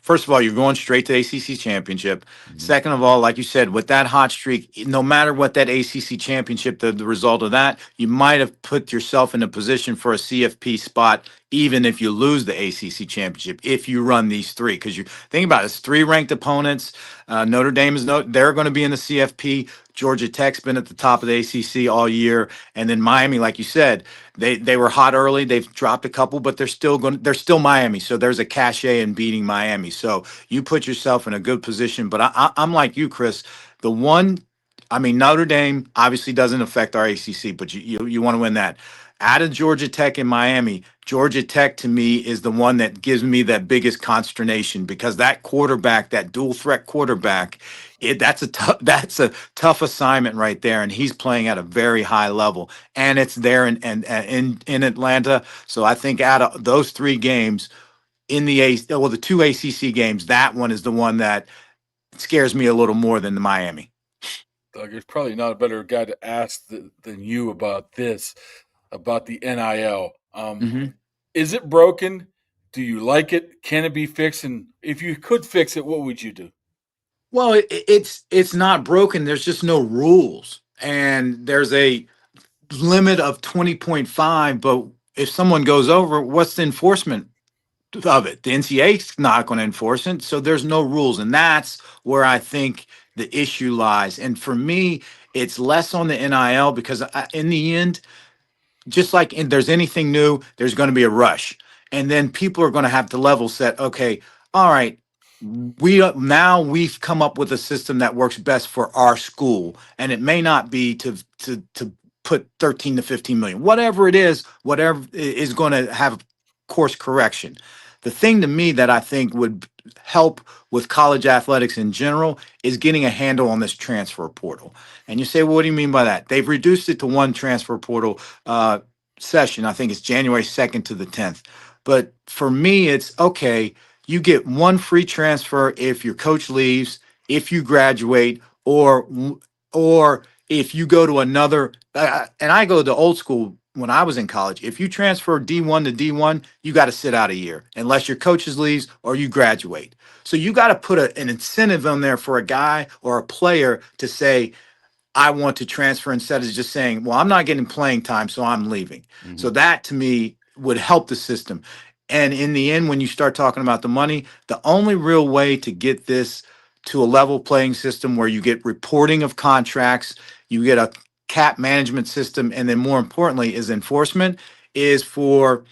first of all, you're going straight to ACC championship. Mhm. Second of all, like you said, with that hot streak, no matter what that ACC championship, the result of that, you might have put yourself in a position for a CFP spot, even if you lose the ACC championship, if you run these three. Because you think about it, it's three ranked opponents. Notre Dame they're going to be in the CFP. Georgia Tech's been at the top of the ACC all year. And then Miami, like you said, they were hot early. They've dropped a couple, but they're still Miami. So there's a cachet in beating Miami. So you put yourself in a good position. But I'm like you, Chris. The one, I mean, Notre Dame obviously doesn't affect our ACC, but you want to win that. Out of Georgia Tech and Miami, Georgia Tech to me is the one that gives me that biggest consternation because that quarterback, that dual threat quarterback, that's a tough assignment right there, and he's playing at a very high level, and it's there in Atlanta. So I think out of those three games the two ACC games, that one is the one that scares me a little more than the Miami. Doug, there's probably not a better guy to ask than you about this, about the NIL. Mm-hmm. Is it broken? Do you like it? Can it be fixed? And if you could fix it, what would you do? Well, it's not broken. There's just no rules, and there's a limit of 20.5. But if someone goes over, what's the enforcement of it? The NCAA's not going to enforce it, so there's no rules, and that's where I think the issue lies. And for me, it's less on the NIL because in the end, just like there's anything new, there's going to be a rush. And then people are going to have to level set. Okay, all right, we've come up with a system that works best for our school, and it may not be to put 13 to 15 million, whatever it is, whatever is going to have course correction. The thing to me that I think would help with college athletics in general is getting a handle on this transfer portal. And you say, well, what do you mean by that? They've reduced it to one transfer portal session. I think it's January 2nd to the 10th. But for me, it's okay. You get one free transfer if your coach leaves, if you graduate, or if you go to another. And I go to old school when I was in college. If you transfer D1 to D1, you got to sit out a year unless your coaches leaves or you graduate. So you got to put an incentive on there for a guy or a player to say, I want to transfer instead of just saying, well, I'm not getting playing time, so I'm leaving. Mhm. So that to me would help the system. And in the end, when you start talking about the money, the only real way to get this to a level playing system where you get reporting of contracts, you get a cap management system, and then more importantly is enforcement is for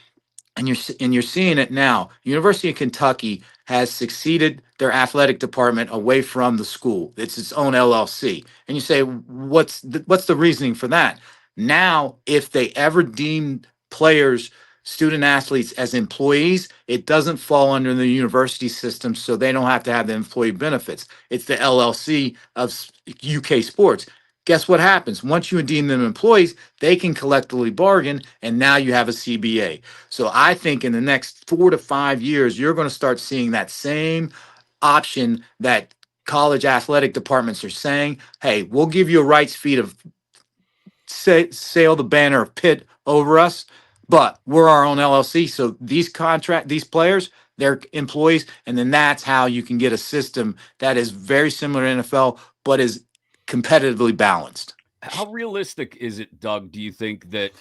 and you're seeing it now. University of Kentucky has succeeded their athletic department away from the school. It's its own LLC. And you say, what's the reasoning for that? Now, if they ever deem players, student athletes as employees, it doesn't fall under the university system, so they don't have to have the employee benefits. It's the LLC of UK sports. Guess what happens? Once you deem them employees, they can collectively bargain, and now you have a CBA. So I think in the next 4 to 5 years, you're going to start seeing that same option that college athletic departments are saying, hey, we'll give you a rights fee to sail the banner of Pitt over us, but we're our own LLC. So these players, they're employees. And then that's how you can get a system that is very similar to NFL, but is competitively balanced. How realistic is it, Doug? Do you think that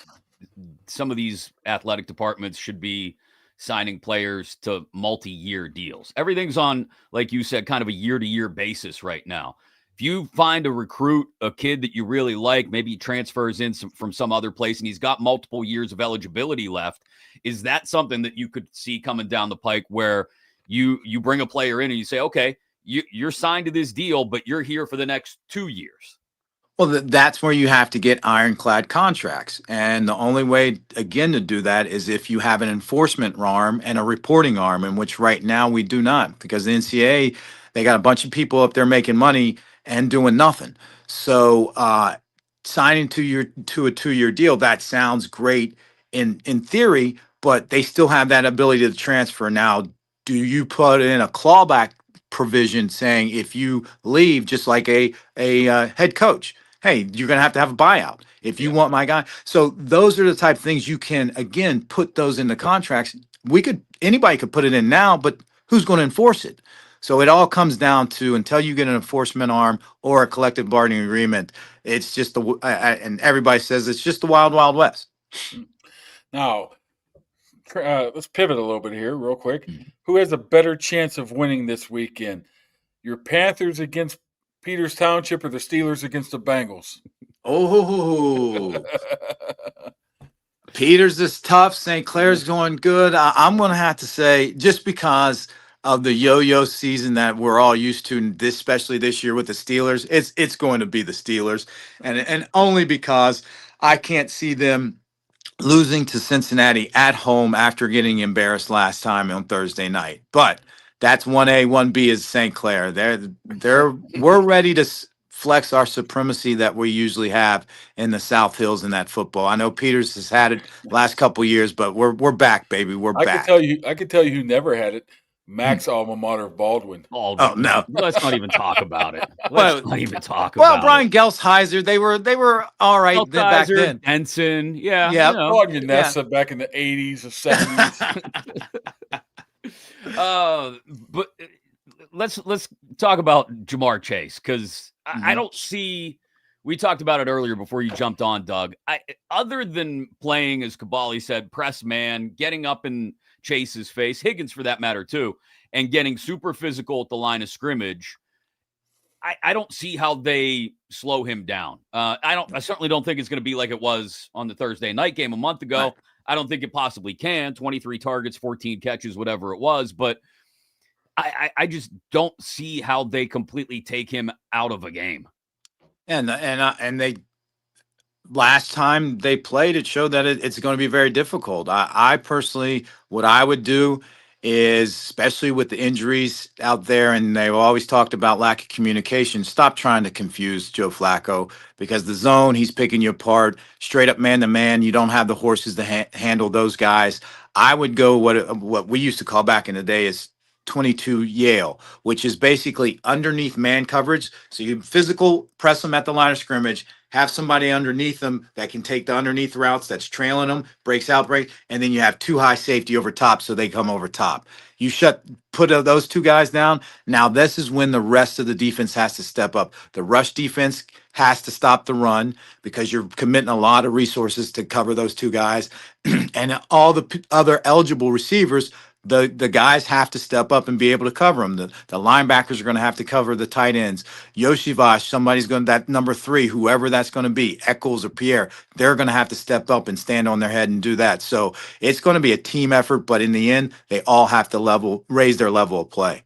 some of these athletic departments should be signing players to multi-year deals? Everything's on, like you said, kind of a year-to-year basis right now. If you find a kid that you really like, maybe he transfers in from some other place and he's got multiple years of eligibility left, is that something that you could see coming down the pike where you bring a player in and you say, okay, you're signed to this deal, but you're here for the next 2 years? Well, that's where you have to get ironclad contracts. And the only way, again, to do that is if you have an enforcement arm and a reporting arm, in which right now we do not, because the NCAA, they got a bunch of people up there making money and doing nothing. So signing to a 2-year deal, that sounds great in theory, but they still have that ability to transfer. Now, do you put in a clawback provision saying if you leave, just like a head coach, hey, you're going to have a buyout if you want my guy. So those are the type of things you can, again, put those in the contracts. anybody could put it in now, but who's going to enforce it? So it all comes down to, until you get an enforcement arm or a collective bargaining agreement, it's just and everybody says it's just the wild, wild west. Now, let's pivot a little bit here real quick. Who has a better chance of winning this weekend? Your Panthers against Peters Township or the Steelers against the Bengals? Oh, Peters is tough. St. Clair's going good. I'm going to have to say, just because of the yo-yo season that we're all used to, especially this year with the Steelers, it's going to be the Steelers, and only because I can't see them losing to Cincinnati at home after getting embarrassed last time on Thursday night. But that's 1A, 1B is St. Clair. We're ready to flex our supremacy that we usually have in the South Hills in that football. I know Peters has had it last couple years, but we're back, baby. We're back. I could tell you who never had it. Mack's alma mater, Baldwin. Oh no, let's not even talk about it. Let's not even talk about it. Well, Brian Gelsheiser, they were all right back then. Ensign, yeah. Nessa back in the 80s or 70s. But let's talk about JaMarr Chase, because I don't see. We talked about it earlier before you jumped on, Doug. Other than playing, as Kaboly said, press man, getting up in Chase's face, Higgins for that matter too, and getting super physical at the line of scrimmage, I don't see how they slow him down. I certainly don't think it's going to be like it was on the Thursday night game a month ago. Right. I don't think it possibly can. 23 targets, 14 catches, whatever it was, but I just don't see how they completely take him out of a game. And they, last time they played, it showed that it's going to be very difficult. I personally, what I would do is, especially with the injuries out there, and they've always talked about lack of communication, stop trying to confuse Joe Flacco, because the zone, he's picking you apart, straight up man to man. You don't have the horses to handle those guys. I would go what we used to call back in the day is 22 Yale, which is basically underneath man coverage. So you physical press them at the line of scrimmage, have somebody underneath them that can take the underneath routes, that's trailing them, breaks out, and then you have two high safety over top, so they come over top. You put those two guys down. Now this is when the rest of the defense has to step up. The rush defense has to stop the run, because you're committing a lot of resources to cover those two guys. And all the other eligible receivers, the guys have to step up and be able to cover them. The linebackers are going to have to cover the tight ends. Yoshivash, somebody's going to, that number 3, whoever that's going to be, Eccles or Pierre, they're going to have to step up and stand on their head and do that. So it's going to be a team effort, but in the end, they all have to raise their level of play.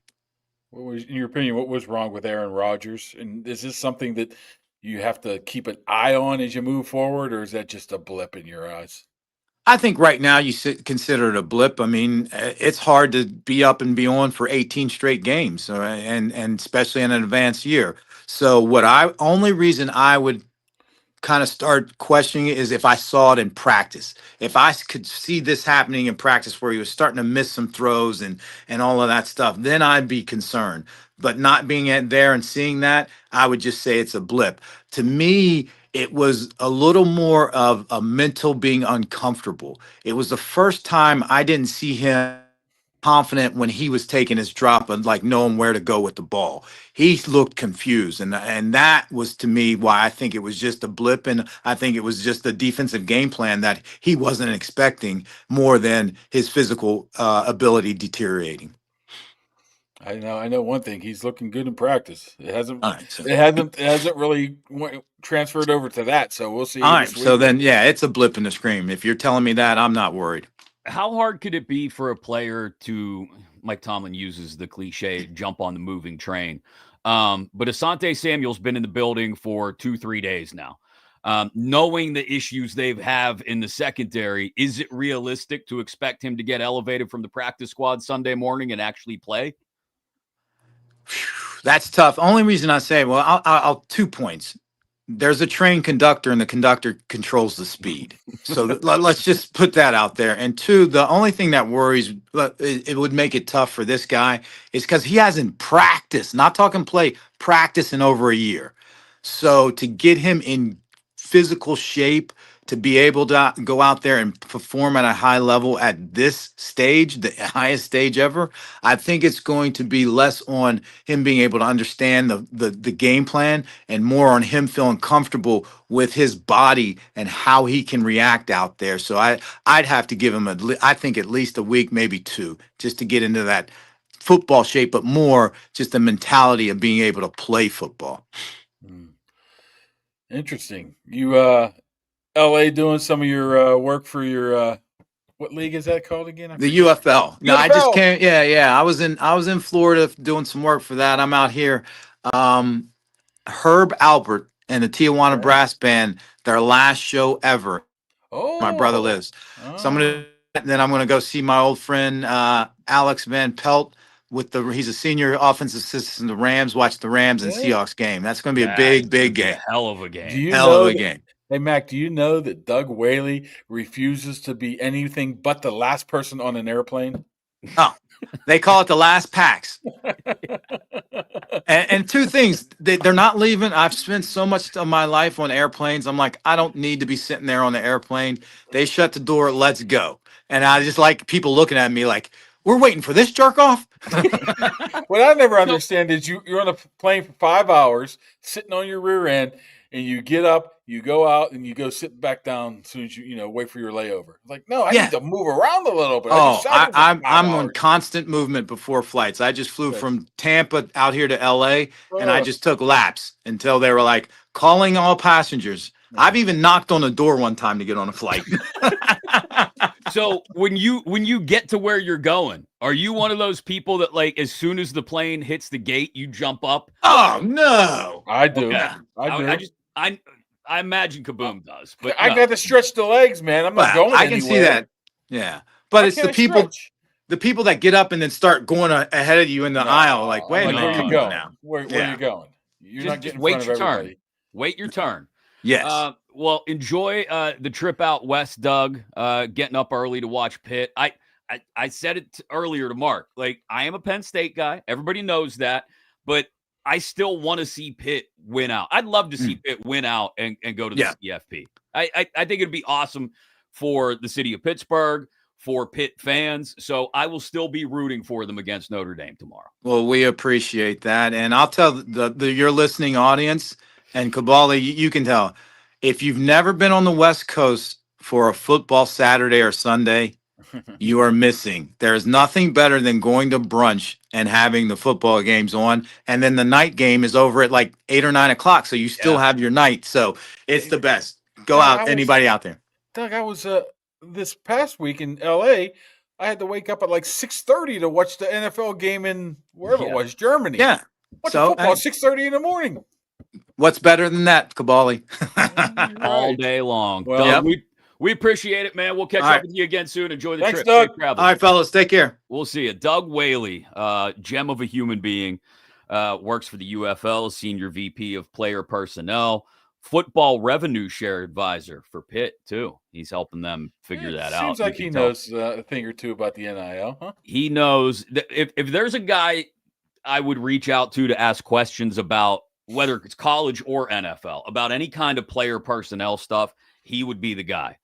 What was, in your opinion, what was wrong with Aaron Rodgers? And is this something that you have to keep an eye on as you move forward, or is that just a blip in your eyes? I think right now you consider it a blip. I mean, it's hard to be up and be on for 18 straight games, and especially in an advanced year. So only reason I would kind of start questioning it is if I saw it in practice. If I could see this happening in practice where he was starting to miss some throws and all of that stuff, then I'd be concerned. But not being there and seeing that, I would just say it's a blip. To me, it was a little more of a mental being uncomfortable. It was the first time I didn't see him confident when he was taking his drop and like knowing where to go with the ball. He looked confused, and that was, to me, why I think it was just a blip, and I think it was just a defensive game plan that he wasn't expecting, more than his physical ability deteriorating. I know one thing. He's looking good in practice. It hasn't really transferred over to that. So we'll see. All right. So then, yeah, it's a blip in the screen. If you're telling me that, I'm not worried. How hard could it be for a player to, Mike Tomlin uses the cliche, jump on the moving train? But Asante Samuel's been in the building for 2-3 days now. Knowing the issues they have in the secondary, is it realistic to expect him to get elevated from the practice squad Sunday morning and actually play? That's tough. Only reason I say, well, I'll 2 points. There's a train conductor, and the conductor controls the speed. So let's just put that out there. And 2, the only thing that worries, it would make it tough for this guy, is because he hasn't practiced, not talking play, practice in over a year. So to get him in physical shape to be able to go out there and perform at a high level at this stage, the highest stage ever. I think it's going to be less on him being able to understand the game plan and more on him feeling comfortable with his body and how he can react out there. So I'd have to give him I think at least a week, maybe two, just to get into that football shape, but more just the mentality of being able to play football. Interesting. You LA doing some of your work for your what league is that called again? The UFL. No, I just UFL. can't. Yeah. I was in Florida doing some work for that. I'm out here. Herb Albert and the Tijuana Brass Band, their last show ever. My brother lives. So I'm gonna go see my old friend Alex Van Pelt he's a senior offensive assistant in the Rams. Watch the Rams and Seahawks game. That's gonna be a big game. Hell of a game. Hell of a game. Hey, Mac, do you know that Doug Whaley refuses to be anything but the last person on an airplane? Oh, they call it the last packs. and two things, they're not leaving. I've spent so much of my life on airplanes. I'm like, I don't need to be sitting there on the airplane. They shut the door. Let's go. And I just like people looking at me like, we're waiting for this jerk off. What I never understand is you're on a plane for 5 hours, sitting on your rear end, and you get up, you go out, and you go sit back down as soon as you wait for your layover. Like, no, I need to move around a little bit. I'm on constant movement before flights. I just flew from Tampa out here to LA, and I just took laps until they were like calling all passengers. I've even knocked on a door one time to get on a flight. So when you get to where you're going, are you one of those people that like as soon as the plane hits the gate, you jump up? Oh no, I do. Okay. I do. I imagine Kaboom does, but I got to stretch the legs, man. I'm not going anywhere. I can see that. Yeah, but it's the people that get up and then start going ahead of you in the aisle. Like, wait a minute, where you going now? Where are you going? You're not getting wait in front your of everybody. turn. Wait your turn. Yes. Well, enjoy the trip out west, Doug. Getting up early to watch Pitt. I said it earlier to Mark. Like, I am a Penn State guy. Everybody knows that. But I still want to see Pitt win out. I'd love to see Pitt win out and go to the CFP. I think it'd be awesome for the city of Pittsburgh, for Pitt fans. So I will still be rooting for them against Notre Dame tomorrow. Well, we appreciate that. And I'll tell your listening audience, and Kaboly, you can tell, if you've never been on the West Coast for a football Saturday or Sunday, you are missing. There's nothing better than going to brunch and having the football games on. And then the night game is over at like 8 or 9 o'clock. So you still have your night. So it's the best. Go out, anybody out there. Doug, I was this past week in LA. I had to wake up at like 6:30 to watch the NFL game in wherever it was, Germany. Yeah. Watch the football at 6:30 in the morning. What's better than that, Kaboly? All day long. Well, Doug, we appreciate it, man. We'll catch up with you again soon. Enjoy the Thanks, trip. Doug. All right, fellas. Take care. We'll see you. Doug Whaley, gem of a human being, works for the UFL, senior VP of player personnel, football revenue share advisor for Pitt, too. He's helping them figure that out. Seems like he knows a thing or two about the NIL, huh? He knows that if there's a guy I would reach out to ask questions about, whether it's college or NFL, about any kind of player personnel stuff, he would be the guy.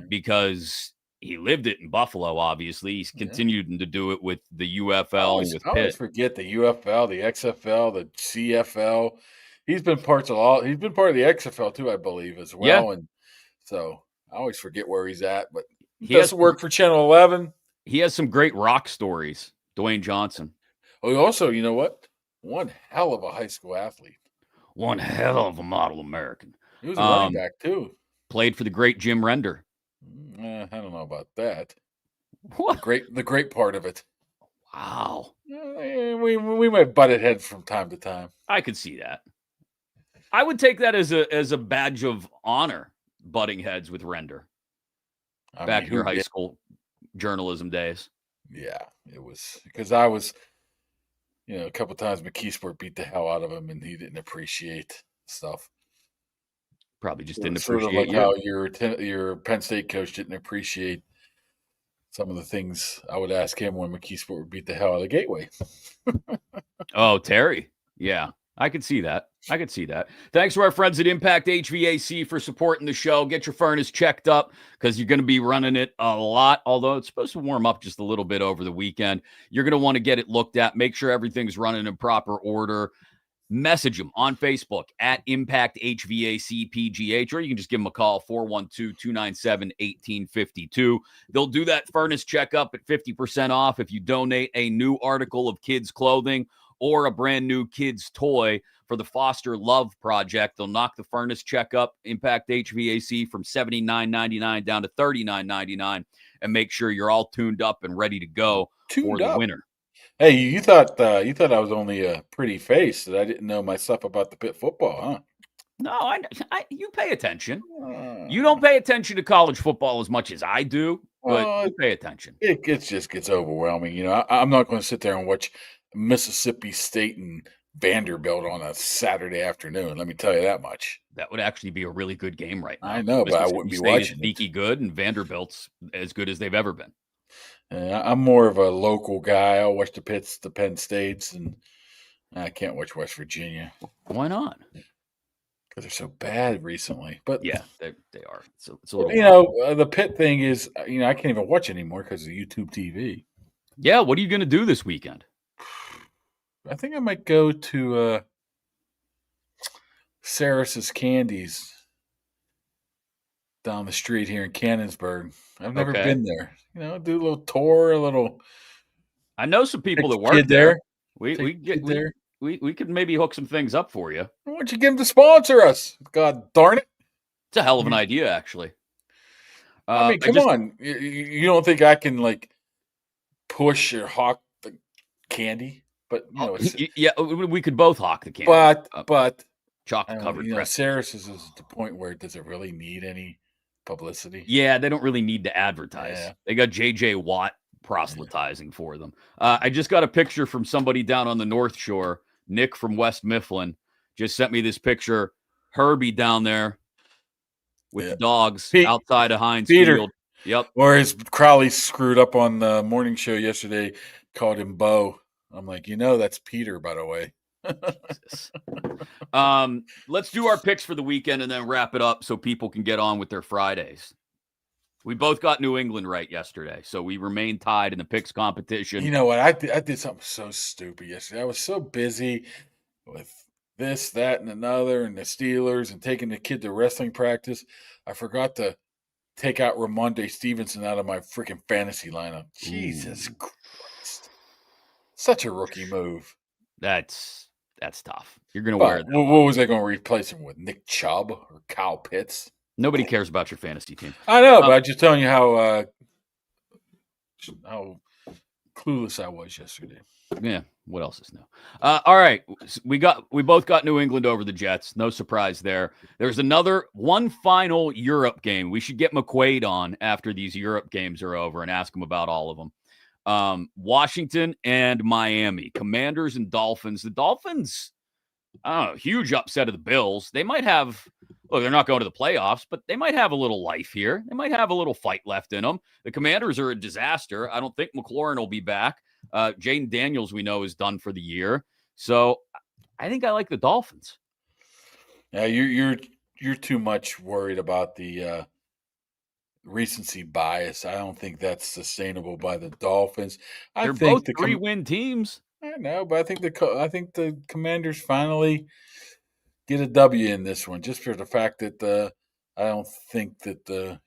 Because he lived it in Buffalo, obviously. He's continued to do it with the UFL and with Pitt. I always forget the UFL, the XFL, the CFL. He's been part of the XFL too, I believe, as well. Yeah. And so I always forget where he's at, but he does work for Channel 11. He has some great rock stories, Dwayne Johnson. Oh, also, you know what? One hell of a high school athlete. One hell of a model American. He was a running back too. Played for the great Jim Render. I don't know about that. What? The great part of it. Wow. We might butt heads from time to time. I could see that. I would take that as a badge of honor, butting heads with Render. Back in your high school journalism days. Yeah, it was because I was, a couple times McKeesport beat the hell out of him, and he didn't appreciate stuff. Probably just didn't sort appreciate of like how your Penn State coach didn't appreciate some of the things I would ask him when McKeesport would beat the hell out of Gateway. Oh, Terry. Yeah, I could see that. I could see that. Thanks to our friends at Impact HVAC for supporting the show. Get your furnace checked up because you're going to be running it a lot, although it's supposed to warm up just a little bit over the weekend. You're going to want to get it looked at. Make sure everything's running in proper order. Message them on Facebook at Impact HVAC PGH, or you can just give them a call, 412-297-1852. They'll do that furnace checkup at 50% off if you donate a new article of kids' clothing or a brand new kids' toy for the Foster Love Project. They'll knock the furnace checkup, Impact HVAC, from $79.99 down to $39.99, and make sure you're all tuned up and ready to go for the winter. Hey, you thought I was only a pretty face, that I didn't know my stuff about the Pitt football, huh? No, you pay attention. You don't pay attention to college football as much as I do, but you pay attention. It just gets overwhelming. You know, I'm not going to sit there and watch Mississippi State and Vanderbilt on a Saturday afternoon. Let me tell you that much. That would actually be a really good game right now. I know, but I wouldn't be watching it. Sneaky good, and Vanderbilt's as good as they've ever been. I'm more of a local guy. I'll watch the Pitts, the Penn States, and I can't watch West Virginia. Why not? Because they're so bad recently. But yeah, they are. So it's a little. You know, the Pitt thing is, I can't even watch anymore because of YouTube TV. Yeah, what are you going to do this weekend? I think I might go to Saris's Candies down the street here in Cannonsburg. I've never been there. Do a little tour, a little. I know some people that work there. We could maybe hook some things up for you. Why don't you get them to sponsor us? God darn it! It's a hell of an idea, actually. I mean, come on. You don't think I can push or hawk the candy? But yeah, we could both hawk the candy. But chocolate covered. Saris is at the point where does it really need any publicity? Yeah, they don't really need to advertise. Yeah. They got JJ Watt proselytizing for them. I just got a picture from somebody down on the North Shore. Nick from West Mifflin just sent me this picture. Herbie down there with the dogs outside of Heinz Field. Yep. Whereas Crowley screwed up on the morning show yesterday, called him Bo. I'm like, that's Peter, by the way. Let's do our picks for the weekend and then wrap it up so people can get on with their Fridays. We both got New England right yesterday, so we remain tied in the picks competition. You know what? I did something so stupid yesterday. I was so busy with this, that, and another, and the Steelers, and taking the kid to wrestling practice. I forgot to take out Ramondre Stevenson out of my freaking fantasy lineup. Jesus Christ. Such a rookie move. That's tough. You're going to wear that. What was I going to replace him with? Nick Chubb or Kyle Pitts? Nobody cares about your fantasy team. I know, but I'm just telling you how clueless I was yesterday. Yeah. What else is new? All right. We both got New England over the Jets. No surprise there. There's one final Europe game. We should get McQuaid on after these Europe games are over and ask him about all of them. Washington and Miami, Commanders and Dolphins. The Dolphins, huge upset of the Bills. They might have, they're not going to the playoffs, but they might have a little life here. They might have a little fight left in them. The Commanders are a disaster. I don't think McLaurin will be back. Jaden Daniels, we know, is done for the year. So I think I like the Dolphins. Yeah, you're too much worried about the recency bias. I don't think that's sustainable by the Dolphins. They're both 3-win teams. I know, but I think the Commanders finally get a W in this one, just for the fact that I don't think that the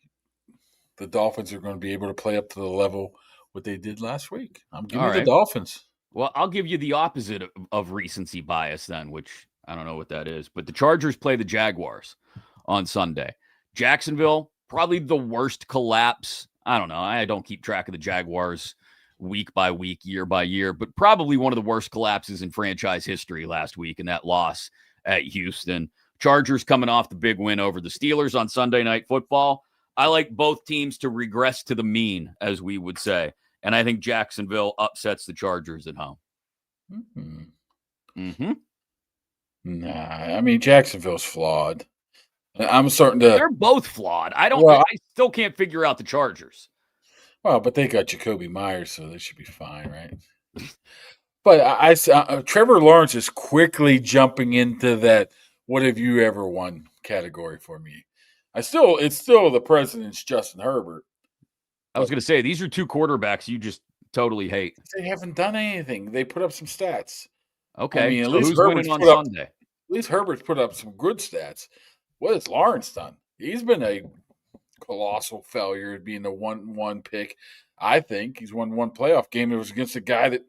Dolphins are going to be able to play up to the level what they did last week. I'm giving you the Dolphins. Well, I'll give you the opposite of recency bias then, which I don't know what that is. But the Chargers play the Jaguars on Sunday. Jacksonville, probably the worst collapse. I don't know. I don't keep track of the Jaguars week by week, year by year, but probably one of the worst collapses in franchise history last week in that loss at Houston. Chargers coming off the big win over the Steelers on Sunday Night Football. I like both teams to regress to the mean, as we would say. And I think Jacksonville upsets the Chargers at home. Nah, I mean, Jacksonville's flawed. I'm starting to... They're both flawed. I still can't figure out the Chargers. Well, but they got Jacoby Myers, so they should be fine, right? But Trevor Lawrence is quickly jumping into that "what have you ever won" category for me. It's still the president's Justin Herbert. I was going to say, these are two quarterbacks you just totally hate. They haven't done anything. They put up some stats. Okay, I mean, so who's winning on Sunday? At least Herbert's put up some good stats. What has Lawrence done? He's been a colossal failure at being a 1-1 pick. I think he's won one playoff game. It was against a guy that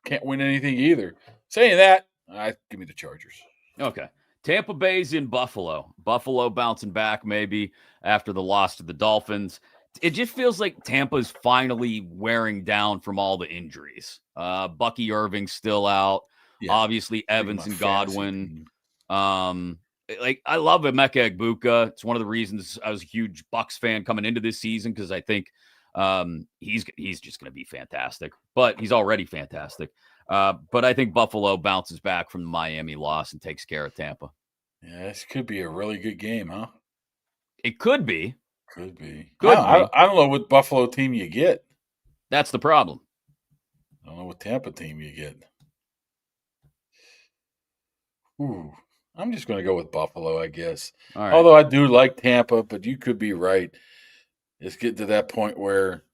can't win anything either. Saying that, give me the Chargers. Okay. Tampa Bay's in Buffalo. Buffalo bouncing back maybe after the loss to the Dolphins. It just feels like Tampa's finally wearing down from all the injuries. Bucky Irving's still out. Yeah, obviously, Evans and Godwin. I love Emeka Egbuka. It's one of the reasons I was a huge Bucs fan coming into this season because I think he's just going to be fantastic. But he's already fantastic. But I think Buffalo bounces back from the Miami loss and takes care of Tampa. Yeah, this could be a really good game, huh? It could be. Could be. I don't know what Buffalo team you get. That's the problem. I don't know what Tampa team you get. Ooh, I'm just going to go with Buffalo, I guess. All right. Although I do like Tampa, but you could be right. It's getting to that point where,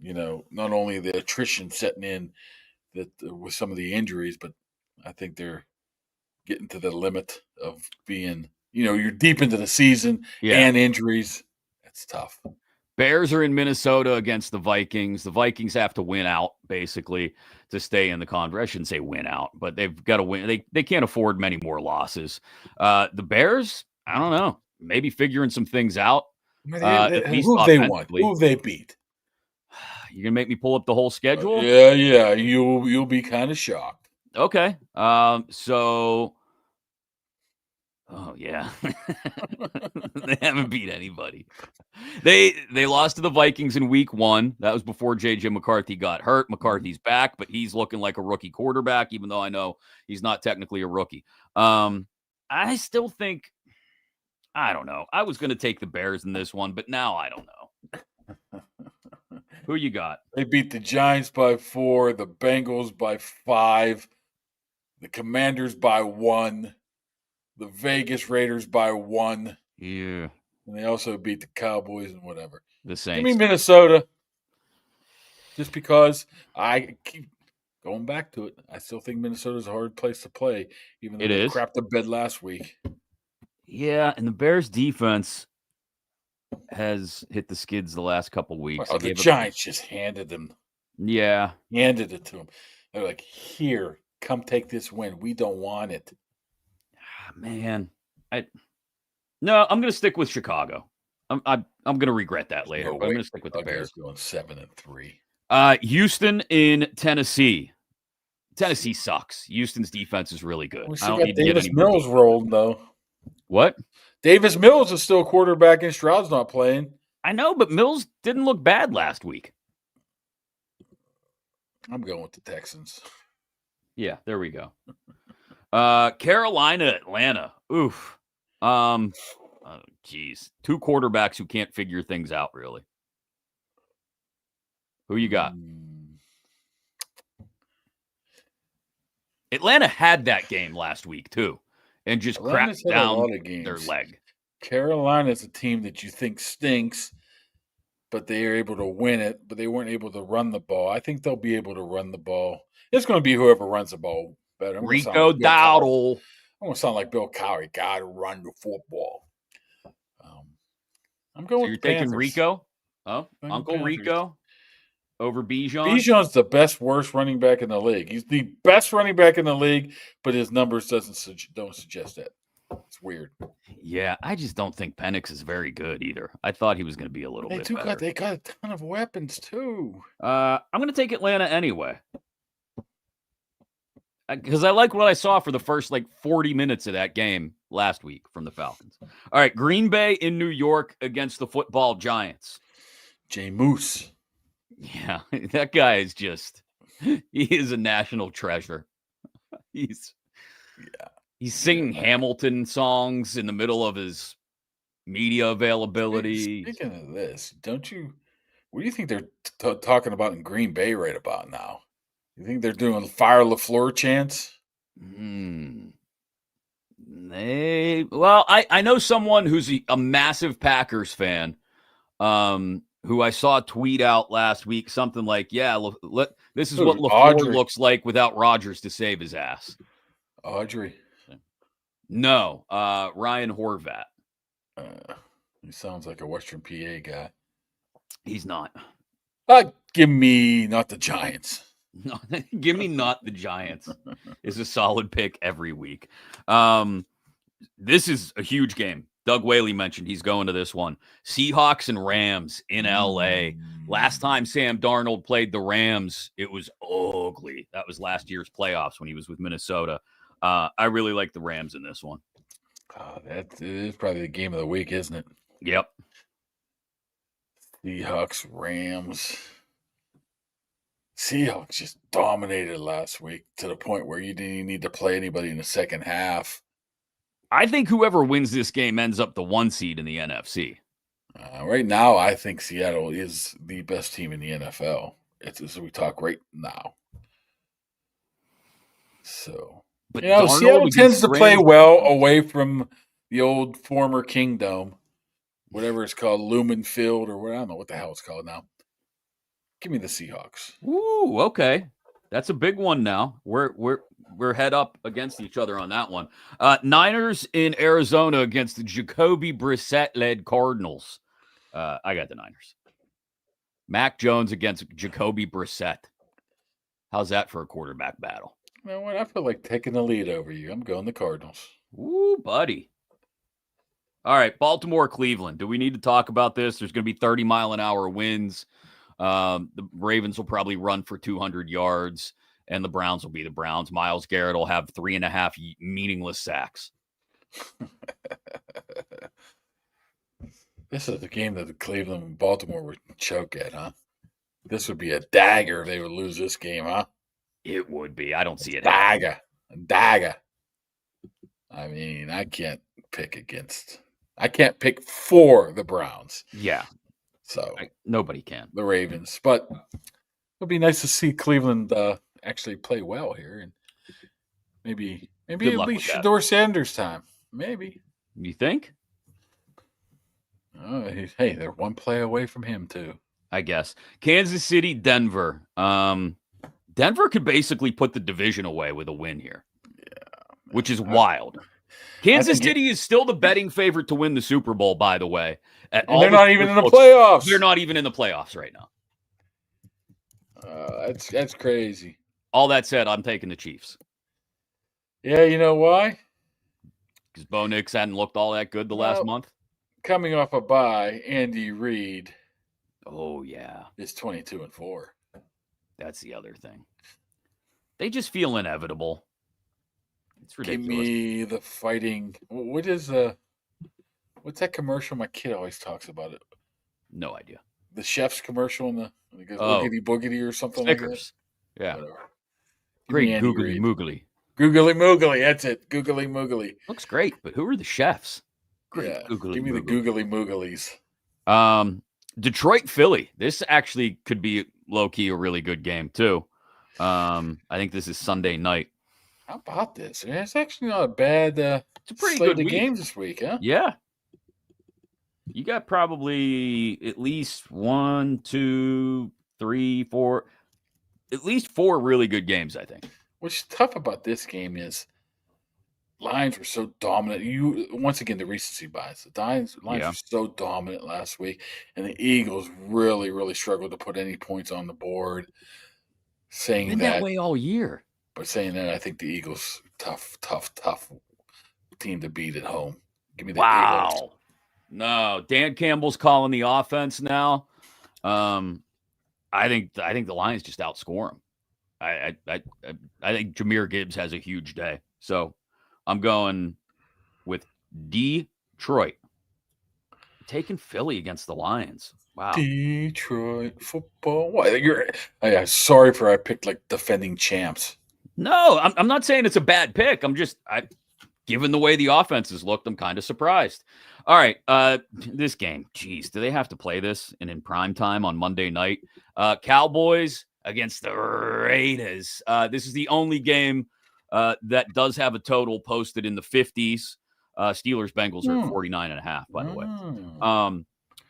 not only the attrition setting in that with some of the injuries, but I think they're getting to the limit of being, you're deep into the season and injuries. It's tough. Bears are in Minnesota against the Vikings. The Vikings have to win out, basically, to stay in the conference. I shouldn't say win out, but they've got to win. They can't afford many more losses. The Bears, I don't know, maybe figuring some things out. At least who they won? Who they beat? You're gonna make me pull up the whole schedule? Yeah. You'll be kind of shocked. Okay. Oh yeah, they haven't beat anybody. They lost to the Vikings in week 1. That was before J.J. McCarthy got hurt. McCarthy's back, but he's looking like a rookie quarterback, even though I know he's not technically a rookie. I still think, I don't know. I was going to take the Bears in this one, but now I don't know. Who you got? They beat the Giants by 4, the Bengals by 5, the Commanders by 1. The Vegas Raiders by 1. Yeah. And they also beat the Cowboys and whatever. The Saints. Give me Minnesota. Just because I keep going back to it. I still think Minnesota's a hard place to play, even though they crapped the bed last week. Yeah, and the Bears defense has hit the skids the last couple weeks. The Giants just handed them. Yeah. Handed it to them. They're like, here, come take this win. We don't want it. Man, I'm going to stick with Chicago. I'm going to regret that later, but I'm going to stick with the Bears. Going 7-3. Houston in Tennessee. Tennessee sucks. Houston's defense is really good. I don't need to Davis Mills rolled though. What? Davis Mills is still quarterback and Stroud's not playing. I know, but Mills didn't look bad last week. I'm going with the Texans. Yeah, there we go. Carolina, Atlanta. Oof. Geez. 2 quarterbacks who can't figure things out, really. Who you got? Atlanta had that game last week, too, and just crapped down their leg. Carolina's a team that you think stinks, but they are able to win it, but they weren't able to run the ball. I think they'll be able to run the ball. It's going to be whoever runs the ball better. Rico Dowdle. I'm going to sound like Bill Cowher. Got to run the football. I'm going with you're taking Rico? Oh, Uncle Panthers. Rico over Bijan? Bijan's the worst running back in the league. He's the best running back in the league, but his numbers don't suggest that. It's weird. Yeah, I just don't think Penix is very good either. I thought he was going to be a little bit better. They got a ton of weapons, too. I'm going to take Atlanta anyway. Because I like what I saw for the first 40 minutes of that game last week from the Falcons. All right, Green Bay in New York against the football Giants. Jay Moose. Yeah, that guy is he is a national treasure. He's singing Hamilton songs in the middle of his media availability. Speaking of this, what do you think they're talking about in Green Bay right about now? You think they're doing fire LaFleur chants? Well, I know someone who's a massive Packers fan, who I saw tweet out last week something like, "Yeah, this is what LaFleur looks like without Rodgers to save his ass." Audrey? No, Ryan Horvat. He sounds like a Western PA guy. He's not. Give me not the Giants. No, give me not the Giants. Is a solid pick every week. This is a huge game. Doug Whaley mentioned he's going to this one. Seahawks and Rams in LA. Last time Sam Darnold played the Rams, it was ugly. That was last year's playoffs when he was with Minnesota. I really like the Rams in this one. That is probably the game of the week, isn't it? Yep. Seahawks, Rams. Seahawks just dominated last week to the point where you didn't even need to play anybody in the second half. I think whoever wins this game ends up the 1 seed in the NFC. Right now, I think Seattle is the best team in the NFL. It's as we talk right now. So, but Seattle tends to play well away from the old former kingdom, whatever it's called, Lumen Field, or what, I don't know what the hell it's called now. Give me the Seahawks. Ooh, okay. That's a big one now. We're head up against each other on that one. Niners in Arizona against the Jacoby Brissett-led Cardinals. I got the Niners. Mac Jones against Jacoby Brissett. How's that for a quarterback battle? You know what? I feel like taking the lead over you. I'm going the Cardinals. Ooh, buddy. All right, Baltimore, Cleveland. Do we need to talk about this? There's going to be 30-mile-an-hour winds. The Ravens will probably run for 200 yards, and the Browns will be the Browns. Myles Garrett will have 3.5 meaningless sacks. This is the game that Cleveland and Baltimore would choke at, huh? This would be a dagger if they would lose this game, huh? It would be. I don't see it. Dagger. I mean, I can't pick for the Browns. Yeah. So nobody can. The Ravens. But it would be nice to see Cleveland actually play well here. And maybe at least Shedeur Sanders time. Maybe. You think? Oh, hey, they're one play away from him, too. I guess. Kansas City, Denver. Denver could basically put the division away with a win here. Yeah. Which is wild. Kansas City is still the betting favorite to win the Super Bowl, by the way. And they're not even in the playoffs. They're not even in the playoffs right now. That's crazy. All that said, I'm taking the Chiefs. Yeah, you know why? Because Bo Nix hadn't looked all that good the last month. Coming off a bye, Andy Reid. Oh, yeah. Is 22-4. That's the other thing. They just feel inevitable. It's ridiculous. Give me the fighting. What's that commercial? My kid always talks about it. No idea. The chef's commercial and the goes Boogity Boogity or something Snickers. Like that. Yeah. Whatever. Great googly moogly. Googly moogly. That's it. Googly moogly. Looks great, but who are the chefs? Great. Yeah. Give me the googly mooglies. Detroit, Philly. This actually could be low key a really good game too. I think this is Sunday night. How about this? It's actually not a bad. It's a pretty good week. Games this week, huh? Yeah. You got probably at least 1, 2, 3, 4, at least 4 really good games, I think. What's tough about this game is Lions were so dominant. Once again, the recency bias. The Lions were so dominant last week, and the Eagles really, really struggled to put any points on the board. Been that way all year. But saying that, I think the Eagles tough team to beat at home. Give me the Eagles. No, Dan Campbell's calling the offense now. I think the Lions just outscore him. I think JaMarr Gibbs has a huge day. So I'm going with Detroit. Taking Philly against the Lions. Wow. Detroit football. What? Sorry for I picked like defending champs. No, I'm not saying it's a bad pick. Given the way the offenses looked, I'm kind of surprised. All right, this game. Geez, do they have to play this in prime time on Monday night? Cowboys against the Raiders. This is the only game that does have a total posted in the 50s. Steelers Bengals are at 49.5, by the way.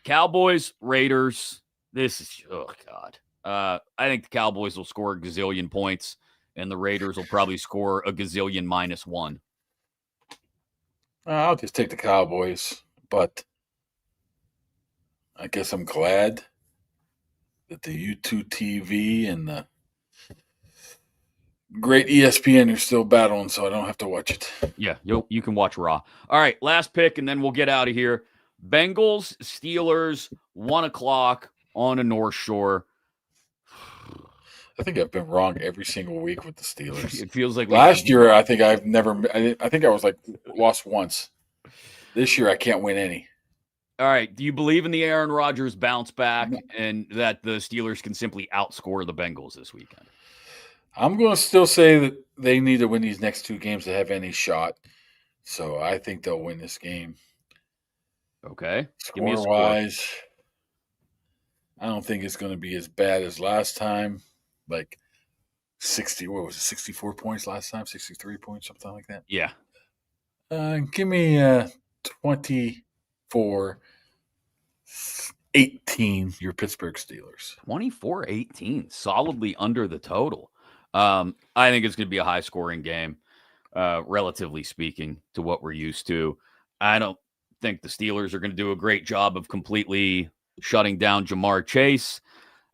Cowboys Raiders. This is, oh God. I think the Cowboys will score a gazillion points, and the Raiders will probably score a gazillion -1. I'll just take the Cowboys, but I guess I'm glad that the YouTube TV and the great ESPN are still battling, so I don't have to watch it. Yeah, you can watch Raw. All right, last pick, and then we'll get out of here. Bengals, Steelers, 1 o'clock on a North Shore. I think I've been wrong every single week with the Steelers. It feels like last year. I think I was like lost once. This year I can't win any. All right. Do you believe in the Aaron Rodgers bounce back and that the Steelers can simply outscore the Bengals this weekend? I'm going to still say that they need to win these next 2 games to have any shot. So I think they'll win this game. Okay. Give me a score. Score-wise, I don't think it's going to be as bad as last time. Like 64 points last time? 63 points, something like that? Yeah. Give me 24-18, your Pittsburgh Steelers. 24-18, solidly under the total. I think it's going to be a high-scoring game, relatively speaking, to what we're used to. I don't think the Steelers are going to do a great job of completely shutting down JaMarr Chase.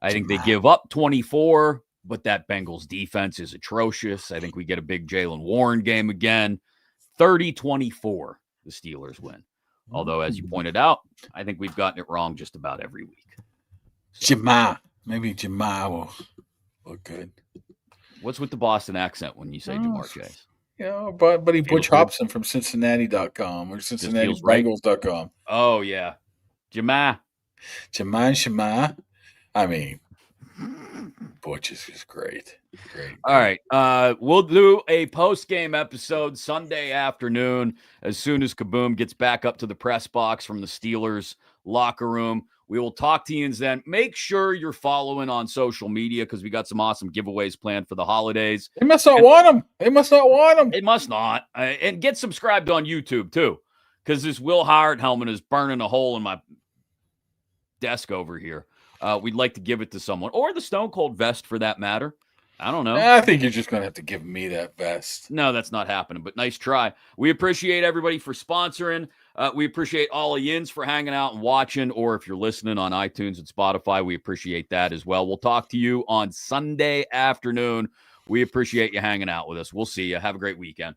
I think they give up 24, but that Bengals defense is atrocious. I think we get a big Jaylen Warren game again. 30-24, the Steelers win. Although, as you pointed out, I think we've gotten it wrong just about every week. So, JaMarr. Maybe JaMarr will look good. What's with the Boston accent when you say JaMarr Chase? Buddy Butch Hobson from Cincinnati.com or CincinnatiBengals.com. Oh, yeah. JaMarr. JaMarr. I mean, Butch is just great. All right. We'll do a post-game episode Sunday afternoon as soon as Kaboom gets back up to the press box from the Steelers locker room. We will talk to you then. Make sure you're following on social media because we got some awesome giveaways planned for the holidays. They must not want them. They must not. And get subscribed on YouTube, too, because this Will Howard helmet is burning a hole in my desk over here. We'd like to give it to someone, or the Stone Cold vest for that matter. I don't know. I think you're just going to have to give me that vest. No, that's not happening, but nice try. We appreciate everybody for sponsoring. We appreciate all of yins for hanging out and watching, or if you're listening on iTunes and Spotify, we appreciate that as well. We'll talk to you on Sunday afternoon. We appreciate you hanging out with us. We'll see you. Have a great weekend.